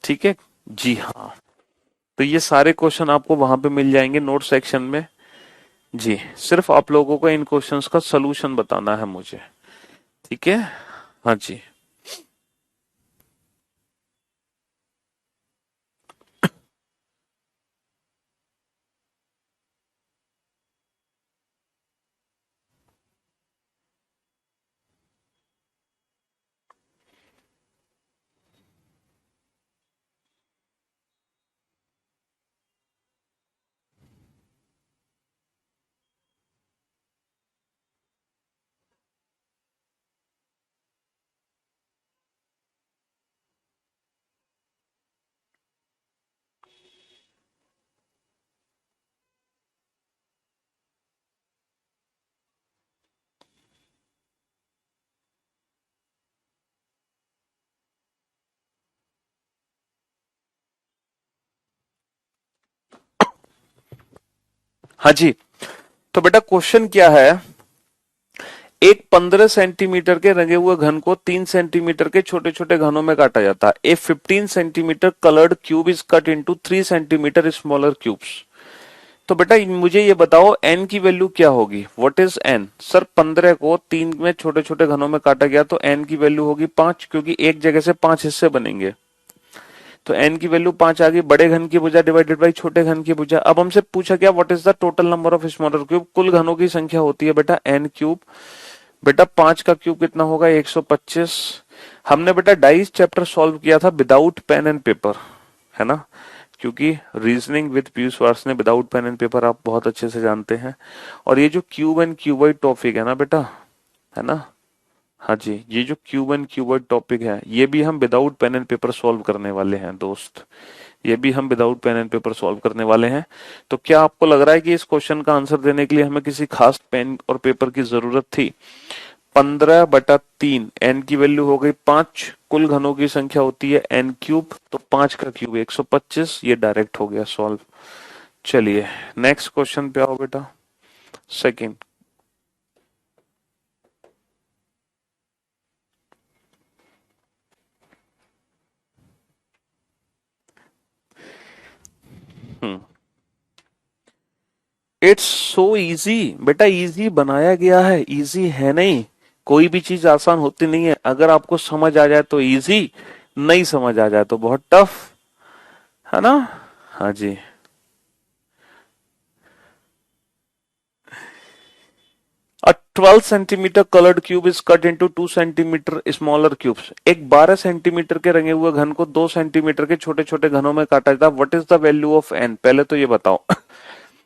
ठीक है जी हाँ, तो ये सारे क्वेश्चन आपको वहां पे मिल जाएंगे नोट सेक्शन में जी। सिर्फ आप लोगों को इन क्वेश्चंस का सलूशन बताना है मुझे। ठीक है हाँ जी। हाँ जी, तो बेटा क्वेश्चन क्या है, एक 15 सेंटीमीटर के रंगे हुए घन को 3 सेंटीमीटर के छोटे छोटे घनों में काटा जाता है। ए 15 centimetre coloured cube is cut into 3 centimetre smaller cubes. तो बेटा मुझे ये बताओ एन की वैल्यू क्या होगी, व्हाट इज एन। सर 15 को 3 में छोटे छोटे घनों में काटा गया तो एन की वैल्यू होगी 5, क्योंकि एक जगह से 5 हिस्से बनेंगे, तो एन की वैल्यू 5 आ गई। बड़े घन की भुजा डिवाइडेड बाई छोटे घन की भुजा। अब हमसे पूछा गया what is the total number of smaller cube, कुल घनों की संख्या होती है बेटा एन क्यूब। बेटा 5 का क्यूब कितना होगा 125। हमने बेटा डाइस चैप्टर सॉल्व किया था विदाउट पेन एंड पेपर, है ना, क्योंकि reasoning with Piyush Varshney without pen and paper आप बहुत अच्छे से जानते हैं। और ये जो क्यूब एंड क्यूबॉइड टॉपिक है ना बेटा, है ना, हाँ जी, ये जो क्यूब एंड क्यूबॉइड टॉपिक है ये भी हम without pen and paper solve करने वाले हैं दोस्त, ये भी हम without pen and paper solve करने वाले हैं। तो क्या आपको लग रहा है कि इस क्वेश्चन का आंसर देने के लिए हमें किसी खास पेन और पेपर की जरूरत थी? 15/3 एन की वैल्यू हो गई 5, कुल घनों की संख्या होती है एन क्यूब, तो 5 का क्यूब 125, ये डायरेक्ट हो गया सॉल्व। चलिए नेक्स्ट क्वेश्चन पे आओ बेटा, सेकंड। इट्स सो इजी बेटा, इजी बनाया गया है, इजी है नहीं, कोई भी चीज आसान होती नहीं है। अगर आपको समझ आ जाए तो इजी, नहीं समझ आ जाए तो बहुत टफ, है ना। हाँ जी, A 12 centimetre coloured cube is cut into 2 centimetre smaller cubes. एक 12 सेंटीमीटर के रंगे हुए घन को 2 सेंटीमीटर के छोटे छोटे घनों में काटा जाता है। What is the value of N, पहले तो ये बताओ।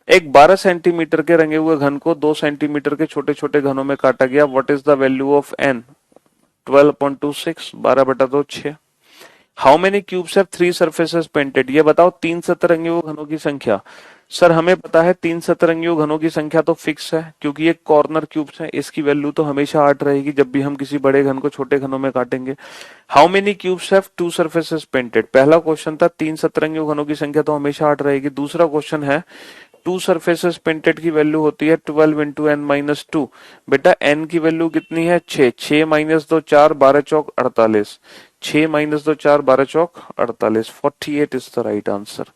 एक 12 सेंटीमीटर के रंगे हुए घन को 2 सेंटीमीटर के छोटे छोटे घनों में काटा गया। What is the value of N, 12/26, 12/2 6। How many cubes have 3 surfaces painted, ये बताओ 3 सतरंगी घनों की संख्या। सर हमें पता है 3 सतरंगी घनों की संख्या तो फिक्स है क्योंकि ये कॉर्नर क्यूब्स है, इसकी वैल्यू तो हमेशा 8 रहेगी जब भी हम किसी बड़े घन को छोटे घनों में काटेंगे। How many cubes have 2 surfaces painted, पहला क्वेश्चन था 3 सतरंगी घनों की संख्या तो हमेशा 8 रहेगी। दूसरा क्वेश्चन है 2 सरफेसेस पेंटेड की वैल्यू होती है 12 इंटू एन माइनस 2। बेटा एन की वैल्यू कितनी है 6, 6 माइनस 2 4, 12 चौक 48, 6 माइनस 2 4, 12 चौक 48, 48 इज द राइट आंसर।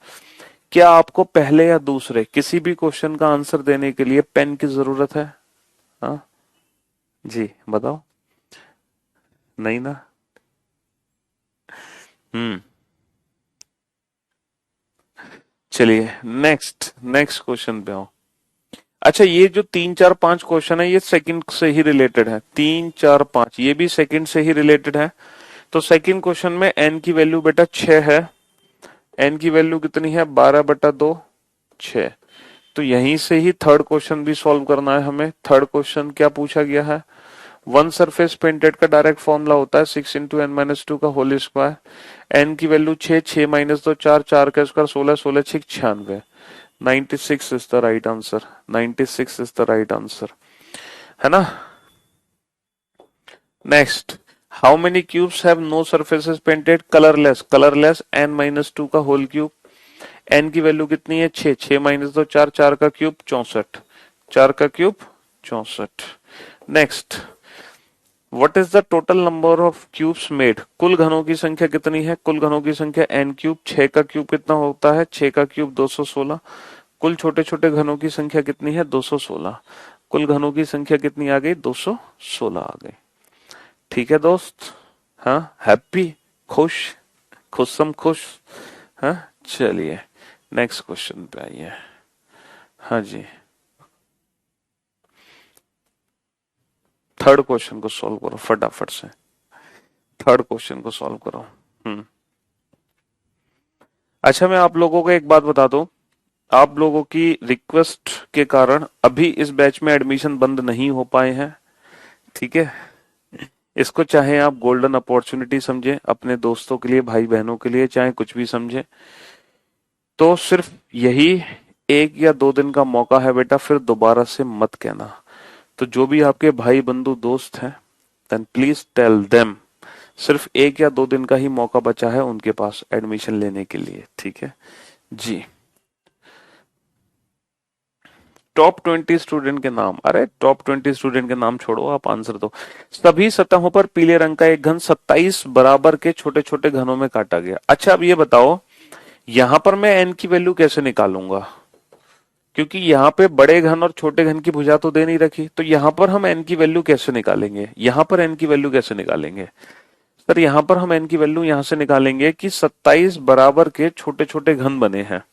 क्या आपको पहले या दूसरे किसी भी क्वेश्चन का आंसर देने के लिए पेन की जरूरत है? हाँ जी बताओ, नहीं ना। हम्म, चलिए नेक्स्ट क्वेश्चन पे आओ। अच्छा, ये जो 3 4 5 क्वेश्चन है ये सेकंड से ही रिलेटेड है। 3 4 5 ये भी सेकंड से ही रिलेटेड है। तो सेकंड क्वेश्चन में n की वैल्यू बेटा 6 है। n की वैल्यू कितनी है? 12/2 6। तो यहीं से ही थर्ड क्वेश्चन भी सॉल्व करना है हमें। थर्ड क्वेश्चन क्या पूछा गया है? वन सरफेस पेंटेड का डायरेक्ट फॉर्मूला होता है 6 इंटू एन माइनस टू का होल स्क्वायर। एन की वैल्यू 6, 6 माइनस 2 4, 4 का square 16, 16 6 96। 96 is the right answer. 96 is the right answer, है ना। Next, how many cubes have no surfaces painted? Colourless, colourless n minus 2 का होल क्यूब। n की वैल्यू कितनी है? 6, 6 माइनस 2 4, 4 का क्यूब 64, 4 का cube 64। Next, what is the total number of cubes made? कुल घनों की संख्या कितनी है? कुल घनों की संख्या n क्यूब। 6 का क्यूब कितना होता है? 6 का क्यूब 216। कुल छोटे छोटे घनों की संख्या कितनी है? 216। कुल घनों की संख्या कितनी आ गई? 216 आ गई। ठीक है दोस्त, हाँ, हैप्पी, खुश, खुशम खुश, हाँ। चलिए नेक्स्ट क्वेश्चन पे आइए। हाँ जी, थर्ड क्वेश्चन को सॉल्व करो फटाफट से। थर्ड क्वेश्चन को सॉल्व करो। अच्छा, मैं आप लोगों को एक बात बता दूं, आप लोगों की रिक्वेस्ट के कारण अभी इस बैच में एडमिशन बंद नहीं हो पाए हैं। ठीक है, इसको चाहे आप गोल्डन अपॉर्चुनिटी समझे अपने दोस्तों के लिए, भाई बहनों के लिए, चाहे कुछ भी समझे, तो सिर्फ यही 1 या 2 दिन का मौका है बेटा, फिर दोबारा से मत कहना। तो जो भी आपके भाई बंधु दोस्त हैं, देन प्लीज टेल देम, सिर्फ 1 या 2 दिन का ही मौका बचा है उनके पास एडमिशन लेने के लिए। ठीक है जी। टॉप 20 स्टूडेंट के नाम, अरे टॉप 20 स्टूडेंट के नाम छोड़ो, आप आंसर दो। सभी सतहों पर पीले रंग का एक घन 27 बराबर के छोटे छोटे घनों में काटा गया। अच्छा, अब ये बताओ, यहां पर मैं n की वैल्यू कैसे निकालूंगा? क्योंकि यहाँ पे बड़े घन और छोटे घन की भुजा तो दे नहीं रखी, तो यहां पर हम n की वैल्यू कैसे निकालेंगे? यहां पर n की वैल्यू कैसे निकालेंगे? सर, यहां पर हम n की वैल्यू यहां से निकालेंगे कि 27 बराबर के छोटे छोटे घन बने हैं,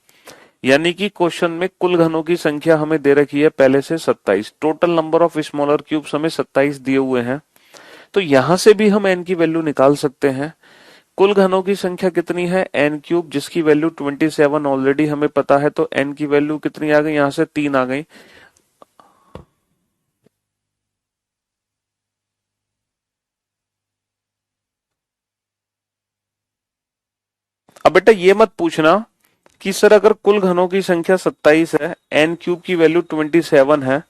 यानी कि क्वेश्चन में कुल घनों की संख्या हमें दे रखी है पहले से 27, total number of smaller cubes हमें 27 दिए हुए हैं। तो यहां से भी हम n की वैल्यू निकाल सकते हैं। कुल घनों की संख्या कितनी है? n क्यूब, जिसकी वैल्यू 27 ऑलरेडी हमें पता है। तो n की वैल्यू कितनी आ गई? यहां से 3 आ गई। अब बेटा ये मत पूछना कि सर अगर कुल घनों की संख्या 27 है, n क्यूब की वैल्यू 27 है,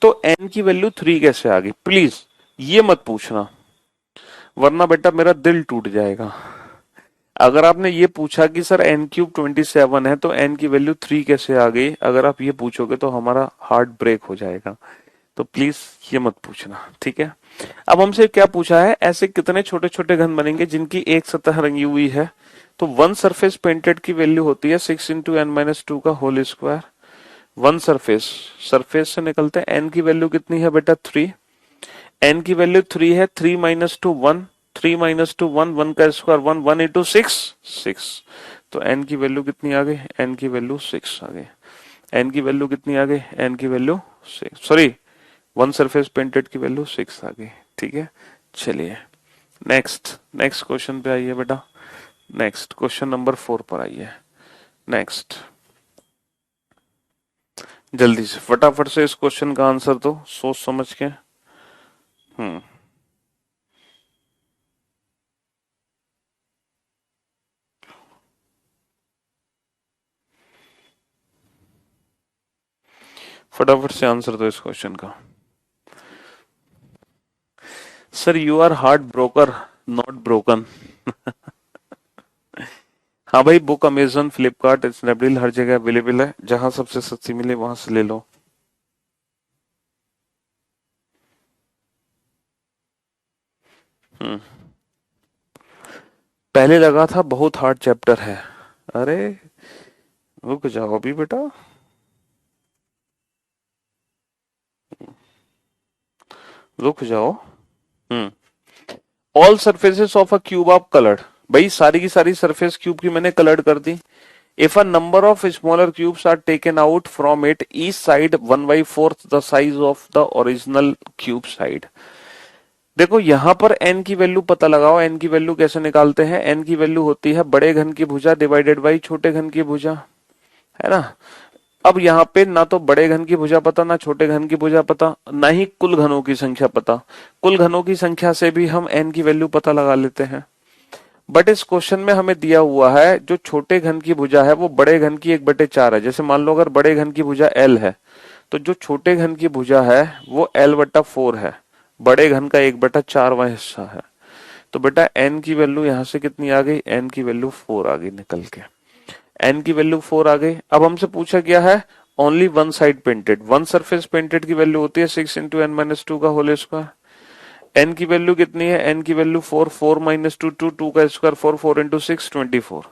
तो n की वैल्यू 3 कैसे आ गई? प्लीज ये मत पूछना, वरना बेटा मेरा दिल टूट जाएगा। अगर आपने ये पूछा कि सर n क्यूब 27 है तो n की वैल्यू 3 कैसे आ गई, अगर आप ये पूछोगे तो हमारा हार्ट ब्रेक हो जाएगा। तो प्लीज ये मत पूछना, ठीक है। अब हमसे क्या पूछा है, ऐसे कितने छोटे छोटे घन बनेंगे जिनकी एक सतह रंगी हुई है? तो वन सरफेस पेंटेड की वैल्यू होती है 6 इंटू एन माइनस 2 का whole square. One surface, surface से निकलते हैं, n की वैल्यू कितनी है बेटा? 3। n की वैल्यू 3 है, 3 माइनस 2 1, 3 माइनस 2 1, 1 का स्क्वायर 1, 1 इंटू 6 6। तो n की वैल्यू कितनी आ गई? n की वैल्यू 6 आ गई। n की वैल्यू कितनी आ गई? n की वैल्यू 6, सॉरी, वन सरफेस पेंटेड की वैल्यू 6 आ गई। ठीक है, चलिए नेक्स्ट क्वेश्चन पे आइए बेटा। नेक्स्ट क्वेश्चन नंबर 4 पर आइए। नेक्स्ट, जल्दी से फटाफट से इस क्वेश्चन का आंसर दो सोच समझ के। फटाफट से आंसर दो इस क्वेश्चन का। Sir, you are heart broker not broken. हाँ भाई, बुक अमेजन, फ्लिपकार्ट, स्नैपडील हर जगह अवेलेबल है, जहां सबसे सस्ती मिले वहां से ले लो। पहले लगा था बहुत हार्ड चैप्टर है, अरे रुक जाओ अभी बेटा, रुक जाओ। All surfaces of a cube of coloured, भाई सारी की सारी सरफेस क्यूब की मैंने कलर्ड कर दी। If a number of smaller cubes are taken out from it, each side 1/4 the size of the original cube side. देखो यहां पर n की वैल्यू पता लगाओ। n की वैल्यू कैसे निकालते हैं? n की वैल्यू होती है बड़े घन की भुजा डिवाइडेड बाई छोटे घन की भुजा, है ना। अब यहाँ पे ना तो बड़े घन की भुजा पता, ना छोटे घन की भुजा पता, ना ही कुल घनों की संख्या पता। कुल घनों की संख्या से भी हम n की वैल्यू पता लगा लेते हैं, बट इस क्वेश्चन में हमें दिया हुआ है जो छोटे घन की भुजा है वो बड़े घन की 1/4 है। जैसे मान लो अगर बड़े घन की भुजा l है तो जो छोटे घन की भुजा है वो l/4 है, बड़े घन का 1/4वां हिस्सा है। तो बेटा n की वैल्यू यहां से कितनी आ गई? n की वैल्यू 4 आ गई निकल के। n की वैल्यू 4 आ गई। अब हमसे पूछा गया है only one side painted, one surface painted की वैल्यू होती है 6 × n-2 का होल स्क्वायर। n की वैल्यू कितनी है? n की वैल्यू 4, 4 - 2 2, 2 का स्क्वायर 4, 4 × 6 24।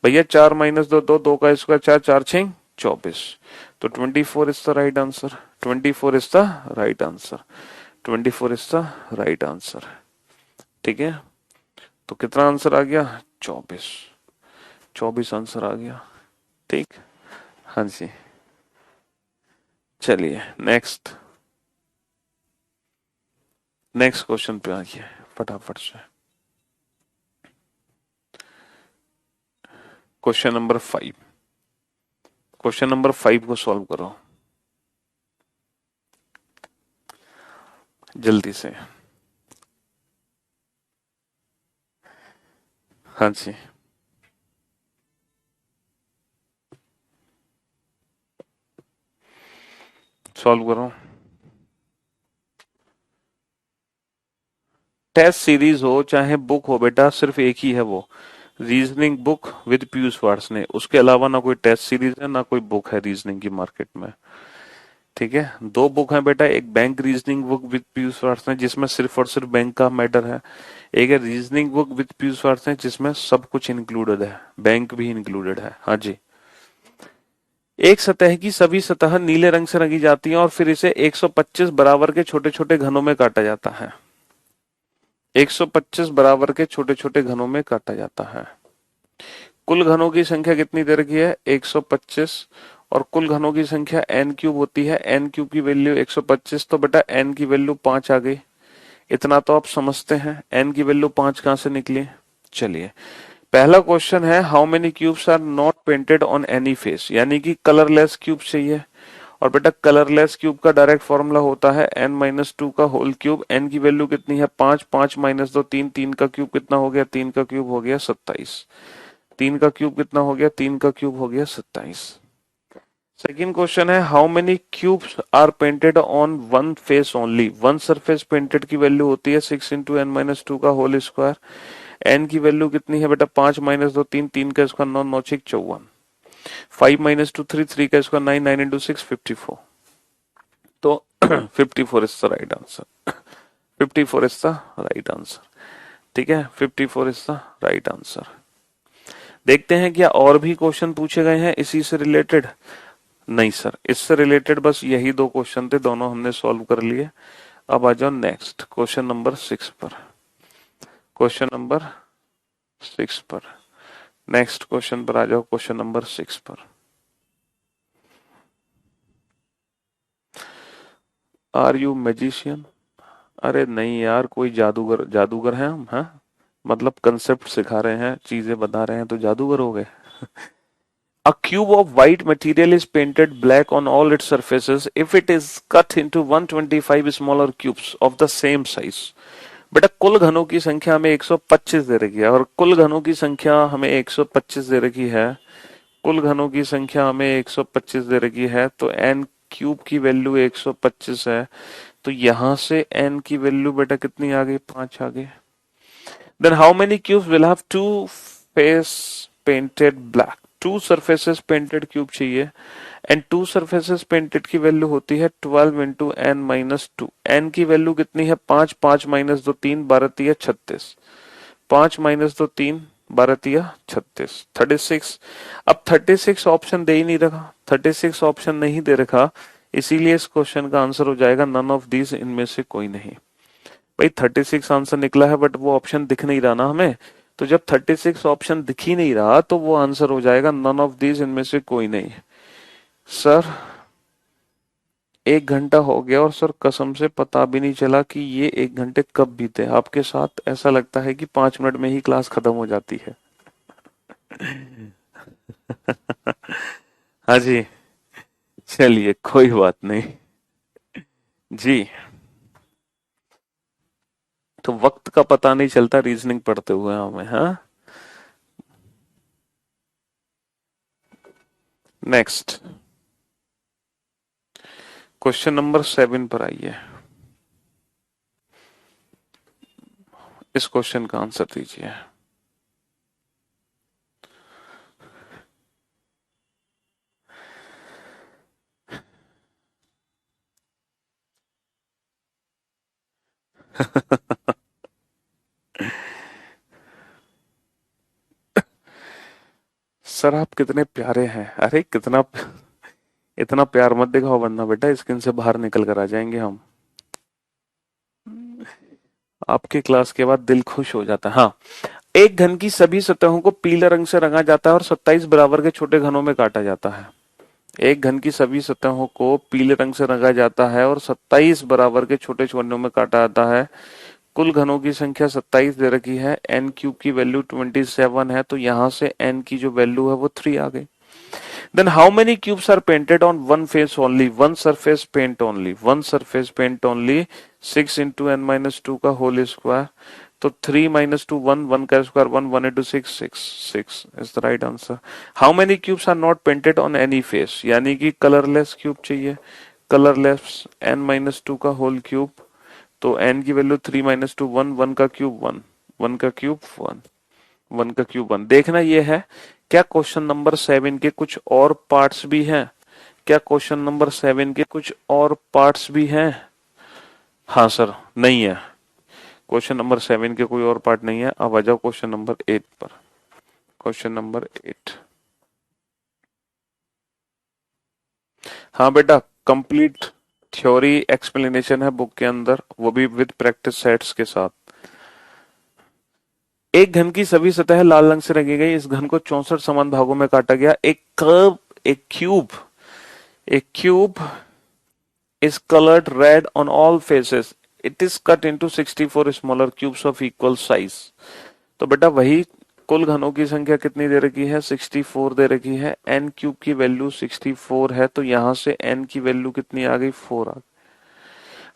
भैया 4 - 2 2, 2 का स्क्वायर 4, 4 × 6 24। तो 24 is the right answer. 24 is the right answer. 24 is the right answer. ठीक है, तो कितना आंसर आ गया? 24। 24 आंसर आ गया। ठीक, हाँ जी। चलिए नेक्स्ट क्वेश्चन पे आइए फटाफट से। Question number 5। क्वेश्चन नंबर 5 को सॉल्व करो जल्दी से। हाँ जी, सॉल्व करो। टेस्ट सीरीज हो चाहे बुक हो बेटा, सिर्फ एक ही है वो, reasoning book with Piyush Varshney. उसके अलावा ना कोई टेस्ट सीरीज है ना कोई बुक है रीजनिंग की मार्केट में। ठीक है, 2 बुक है बेटा, एक bank reasoning book with Piyush Varshney जिसमें सिर्फ और सिर्फ बैंक का मैटर है, एक है reasoning book with Piyush Varshney जिसमें सब कुछ इंक्लूडेड है, बैंक भी इंक्लूडेड है। हाँ जी। एक सतह की सभी सतह नीले रंग से रंगी जाती हैं और फिर इसे 125 बराबर के छोटे छोटे घनों में काटा जाता है। 125 बराबर के छोटे छोटे घनों में काटा जाता है। कुल घनों की संख्या कितनी दे रखी है? 125, और कुल घनों की संख्या n³ होती है। n³ की वैल्यू 125, तो बेटा n की वैल्यू 5 आ गई। इतना तो आप समझते हैं। n की वैल्यू 5 कहां से निकली? चलिए, पहला क्वेश्चन है how many cubes are not painted on any face, यानी कि कलरलेस क्यूब चाहिए। और बेटा कलरलेस क्यूब का डायरेक्ट फॉर्मूला होता है n-2 का होल क्यूब। n की वैल्यू कितनी है? 5, 5 - 2 3, 3 का क्यूब कितना हो गया? 3 का क्यूब हो गया 27। 3 का क्यूब कितना हो गया? 3 का क्यूब हो गया 27। सेकंड क्वेश्चन है how many cubes are painted on one face only. One surface painted की वैल्यू होती है 6 × n-2 का होल स्क्वायर। n की वैल्यू कितनी है बेटा? 5 - 2 3, 3 का स्क्वायर 9, 9 × 6 54। 5 - 2 3, 3 का स्क्वायर 9, 9 × 6 54। तो 54 is the right answer. 54 is the right answer. ठीक है, 54 इज द राइट आंसर। देखते हैं क्या और भी क्वेश्चन पूछे गए हैं इसी से रिलेटेड? नहीं सर, इससे रिलेटेड बस यही 2 क्वेश्चन थे, दोनों हमने सॉल्व कर लिए। अब आ जाओ नेक्स्ट क्वेश्चन नंबर 6 पर। क्वेश्चन नंबर 6 पर, नेक्स्ट क्वेश्चन पर आ जाओ, क्वेश्चन नंबर 6 पर। Are you magician? अरे नहीं यार, कोई जादूगर हैं हम? हाँ, मतलब कंसेप्ट सिखा रहे हैं, चीजें बता रहे हैं तो जादूगर हो गए। A cube of white material is painted black on all its surfaces if it is cut into 125 smaller cubes of the same size. बेटा कुल घनों की संख्या हमें 125 दे रखी है, और कुल घनों की संख्या हमें 125 दे रखी है। कुल घनों की संख्या हमें 125 दे रखी है, तो n³ की वैल्यू 125 है। तो यहां से n की वैल्यू बेटा कितनी आ गई? 5 आ गई। Then how many cubes will have 2 face painted black? 2 surfaces painted cube चाहिए, and 2 surfaces painted की वैल्यू होती है 12 × n-2। n की वैल्यू कितनी है? 5, 5 - 2 3, 12 × 36। 5 - 2 3, 12 × 36, 36। अब 36 ऑप्शन दे ही नहीं रखा, 36 ऑप्शन नहीं दे रखा, इसीलिए इस क्वेश्चन का आंसर हो जाएगा नन ऑफ दीज, इनमें से कोई नहीं। भाई 36 आंसर निकला है, बट वो ऑप्शन दिख नहीं रहा ना हमें। तो जब 36 ऑप्शन दिख ही नहीं रहा तो वो आंसर हो जाएगा नन ऑफ दीज, इनमें से कोई नहीं। सर 1 घंटा हो गया और सर कसम से पता भी नहीं चला कि ये 1 घंटे कब बीते। आपके साथ ऐसा लगता है कि 5 मिनट में ही क्लास खत्म हो जाती है। हाँ जी, चलिए कोई बात नहीं जी। तो वक्त का पता नहीं चलता रीजनिंग पढ़ते हुए हमें। हाँ, नेक्स्ट क्वेश्चन नंबर 7 पर आइए। इस क्वेश्चन का आंसर दीजिए। सर आप कितने प्यारे हैं। अरे कितना, इतना प्यार मत दिखाओ वरना बेटा स्क्रीन से बाहर निकल कर आ जाएंगे हम। आपके क्लास के बाद दिल खुश हो जाता है। हाँ, एक घन की सभी सतहों को पीले रंग से रंगा जाता है और 27 बराबर के छोटे घनों में काटा जाता है। एक घन की सभी सतहों को पीले रंग से रंगा जाता है और 27 बराबर के छोटे छोटे में काटा जाता है। कुल घनों की संख्या 27 दे रखी है। n क्यूब की वैल्यू 27 है, तो यहां से n की जो वैल्यू है वो 3 आ गई। Then how many cubes are painted on one face only? One surface paint only. One surface paint only. 6 into n minus 2 का whole square. तो 3 minus 2 1, 1 का square 1, 1 into 6 6 6 is the right answer. How many cubes are not painted on any face? यानी कि colorless cube चाहिए। colorless n minus 2 का whole cube। तो n की वैल्यू 3 minus 2 1, 1 का क्यूब 1, 1 का क्यूब 1, 1 का क्यूब 1। देखना ये है, क्या क्वेश्चन नंबर 7 के कुछ और पार्ट्स भी हैं? क्या क्वेश्चन नंबर 7 के कुछ और पार्ट्स भी हैं? हाँ सर, नहीं है। क्वेश्चन नंबर 7 के कोई और पार्ट नहीं है। अब आ जाओ क्वेश्चन नंबर 8 पर। Question number 8। हाँ बेटा, कंप्लीट थ्योरी एक्सप्लेनेशन है बुक के अंदर, वो भी विद प्रैक्टिस सेट्स के साथ। एक घन की सभी सतह लाल रंग से रंगी गई। इस घन को 64 समान भागों में काटा गया। एक cube is colored red on all faces. It is cut into 64 smaller cubes of equal size. तो बेटा वही कुल घनों की संख्या कितनी दे रखी है? 64 दे रखी है। n क्यूब की वैल्यू 64 है, तो यहां से n की वैल्यू कितनी आ गई? 4 आ गई।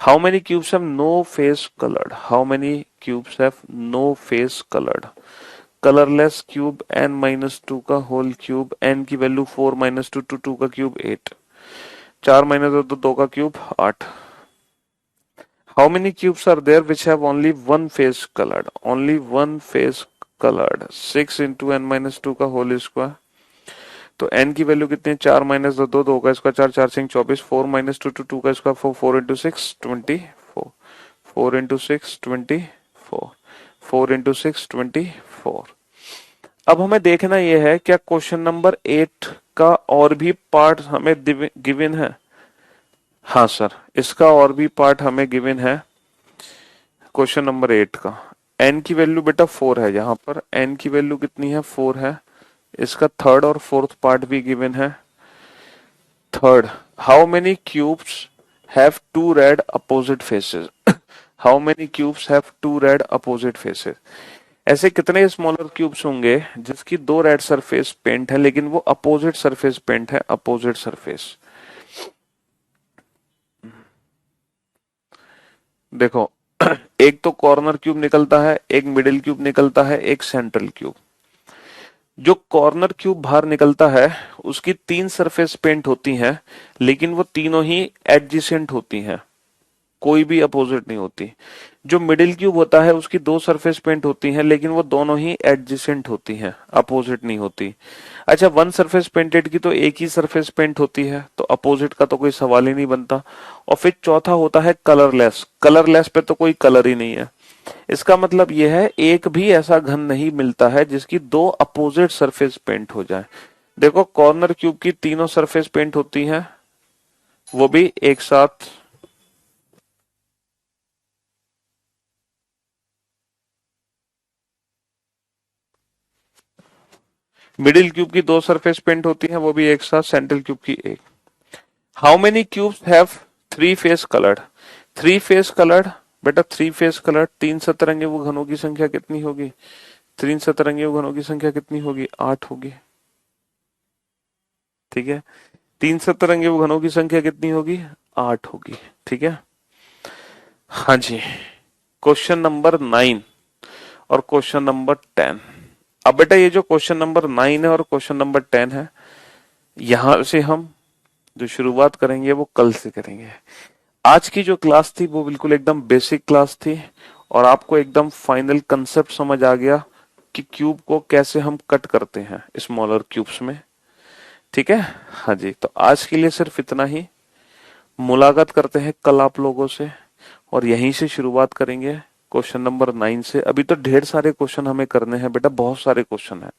How many cubes have no face colored? How many cubes have no face colored? Colorless cube n minus 2 का whole cube, n की वैल्यू 4 minus 2 to 2 का क्यूब 8, 4 minus 2 2 का cube 8। How many cubes are there which have only one face colored? Only one face colored. 6 into n minus 2 का whole square। तो n की वैल्यू कितनी है? 4 माइनस 2 2, 2 का स्क्वायर 4, 4 सिंह 24, 4 माइनस 2 2 का स्क्वायर 4, 4 इंटू 6 24, 4 इंटू 6 24, 4 इंटू 6 24। अब हमें देखना यह है, क्या क्वेश्चन नंबर 8 का और भी पार्ट हमें गिवन है? हाँ सर, इसका और भी पार्ट हमें गिवन है क्वेश्चन नंबर 8 का। n की वैल्यू बेटा 4 है, यहाँ पर n की वैल्यू कितनी है? 4 है। इसका थर्ड और फोर्थ पार्ट भी गिवन है। Third, how many cubes have two red opposite faces? How many cubes have two red opposite faces? ऐसे कितने स्मॉलर क्यूब्स होंगे जिसकी 2 रेड सरफेस पेंट है लेकिन वो अपोजिट सरफेस पेंट है? Opposite surface. देखो, एक तो कॉर्नर क्यूब निकलता है, एक मिडिल क्यूब निकलता है, एक सेंट्रल क्यूब। जो कॉर्नर क्यूब बाहर निकलता है उसकी 3 सरफेस पेंट होती हैं, लेकिन वो तीनों ही एडजेसेंट होती हैं, कोई भी अपोजिट नहीं होती। जो मिडिल क्यूब होता है उसकी 2 सरफेस पेंट होती हैं, लेकिन वो दोनों ही एडजेसेंट होती हैं, अपोजिट नहीं होती। अच्छा, 1 सरफेस पेंटेड की तो एक ही सरफेस पेंट होती है, तो अपोजिट का तो कोई सवाल ही नहीं बनता। और फिर चौथा होता है कलरलेस। कलरलेस पे तो कोई कलर ही नहीं है। इसका मतलब यह है, एक भी ऐसा घन नहीं मिलता है जिसकी 2 अपोजिट सरफेस पेंट हो जाए। देखो, कॉर्नर क्यूब की तीनों सरफेस पेंट होती हैं, वो भी एक साथ। मिडिल क्यूब की 2 सरफेस पेंट होती है, वो भी एक साथ, सेंट्रल क्यूब की एक। How many cubes have 3 face coloured? 3 face coloured बेटा, 3 फेस कलर्ड 3 सतरंगी घनों की संख्या कितनी होगी? 3 सतरंगी घनों की संख्या कितनी होगी? 8 होगी। ठीक है, 3 सतरंगी घनों की संख्या कितनी होगी? 8 होगी। ठीक है, हाँ जी। क्वेश्चन नंबर 9 और क्वेश्चन नंबर 10। अब बेटा ये जो क्वेश्चन नंबर 9 है और क्वेश्चन नंबर 10 है, यहां से हम जो शुरुआत करेंगे वो कल से करेंगे। आज की जो क्लास थी वो बिल्कुल एकदम बेसिक क्लास थी और आपको एकदम फाइनल कंसेप्ट समझ आ गया कि क्यूब को कैसे हम कट करते हैं स्मॉलर क्यूब्स में। ठीक है, हाँ जी। तो आज के लिए सिर्फ इतना ही। मुलाकात करते हैं कल आप लोगों से और यहीं से शुरुआत करेंगे क्वेश्चन नंबर 9 से। अभी तो ढेर सारे क्वेश्चन हमें करने हैं बेटा, बहुत सारे क्वेश्चन है।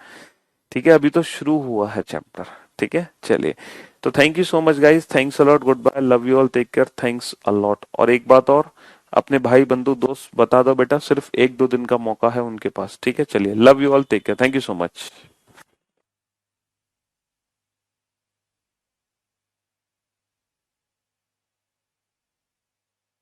ठीक है, अभी तो शुरू हुआ है चैप्टर। ठीक है, चलिए। तो thank you so much guys, thanks a lot, goodbye, love you all, take care, thanks a lot. और एक बात और, अपने भाई बंधु दोस्त बता दो बेटा, सिर्फ 1-2 दिन का मौका है उनके पास। ठीक है, चलिए, love you all, take care, thank you so much.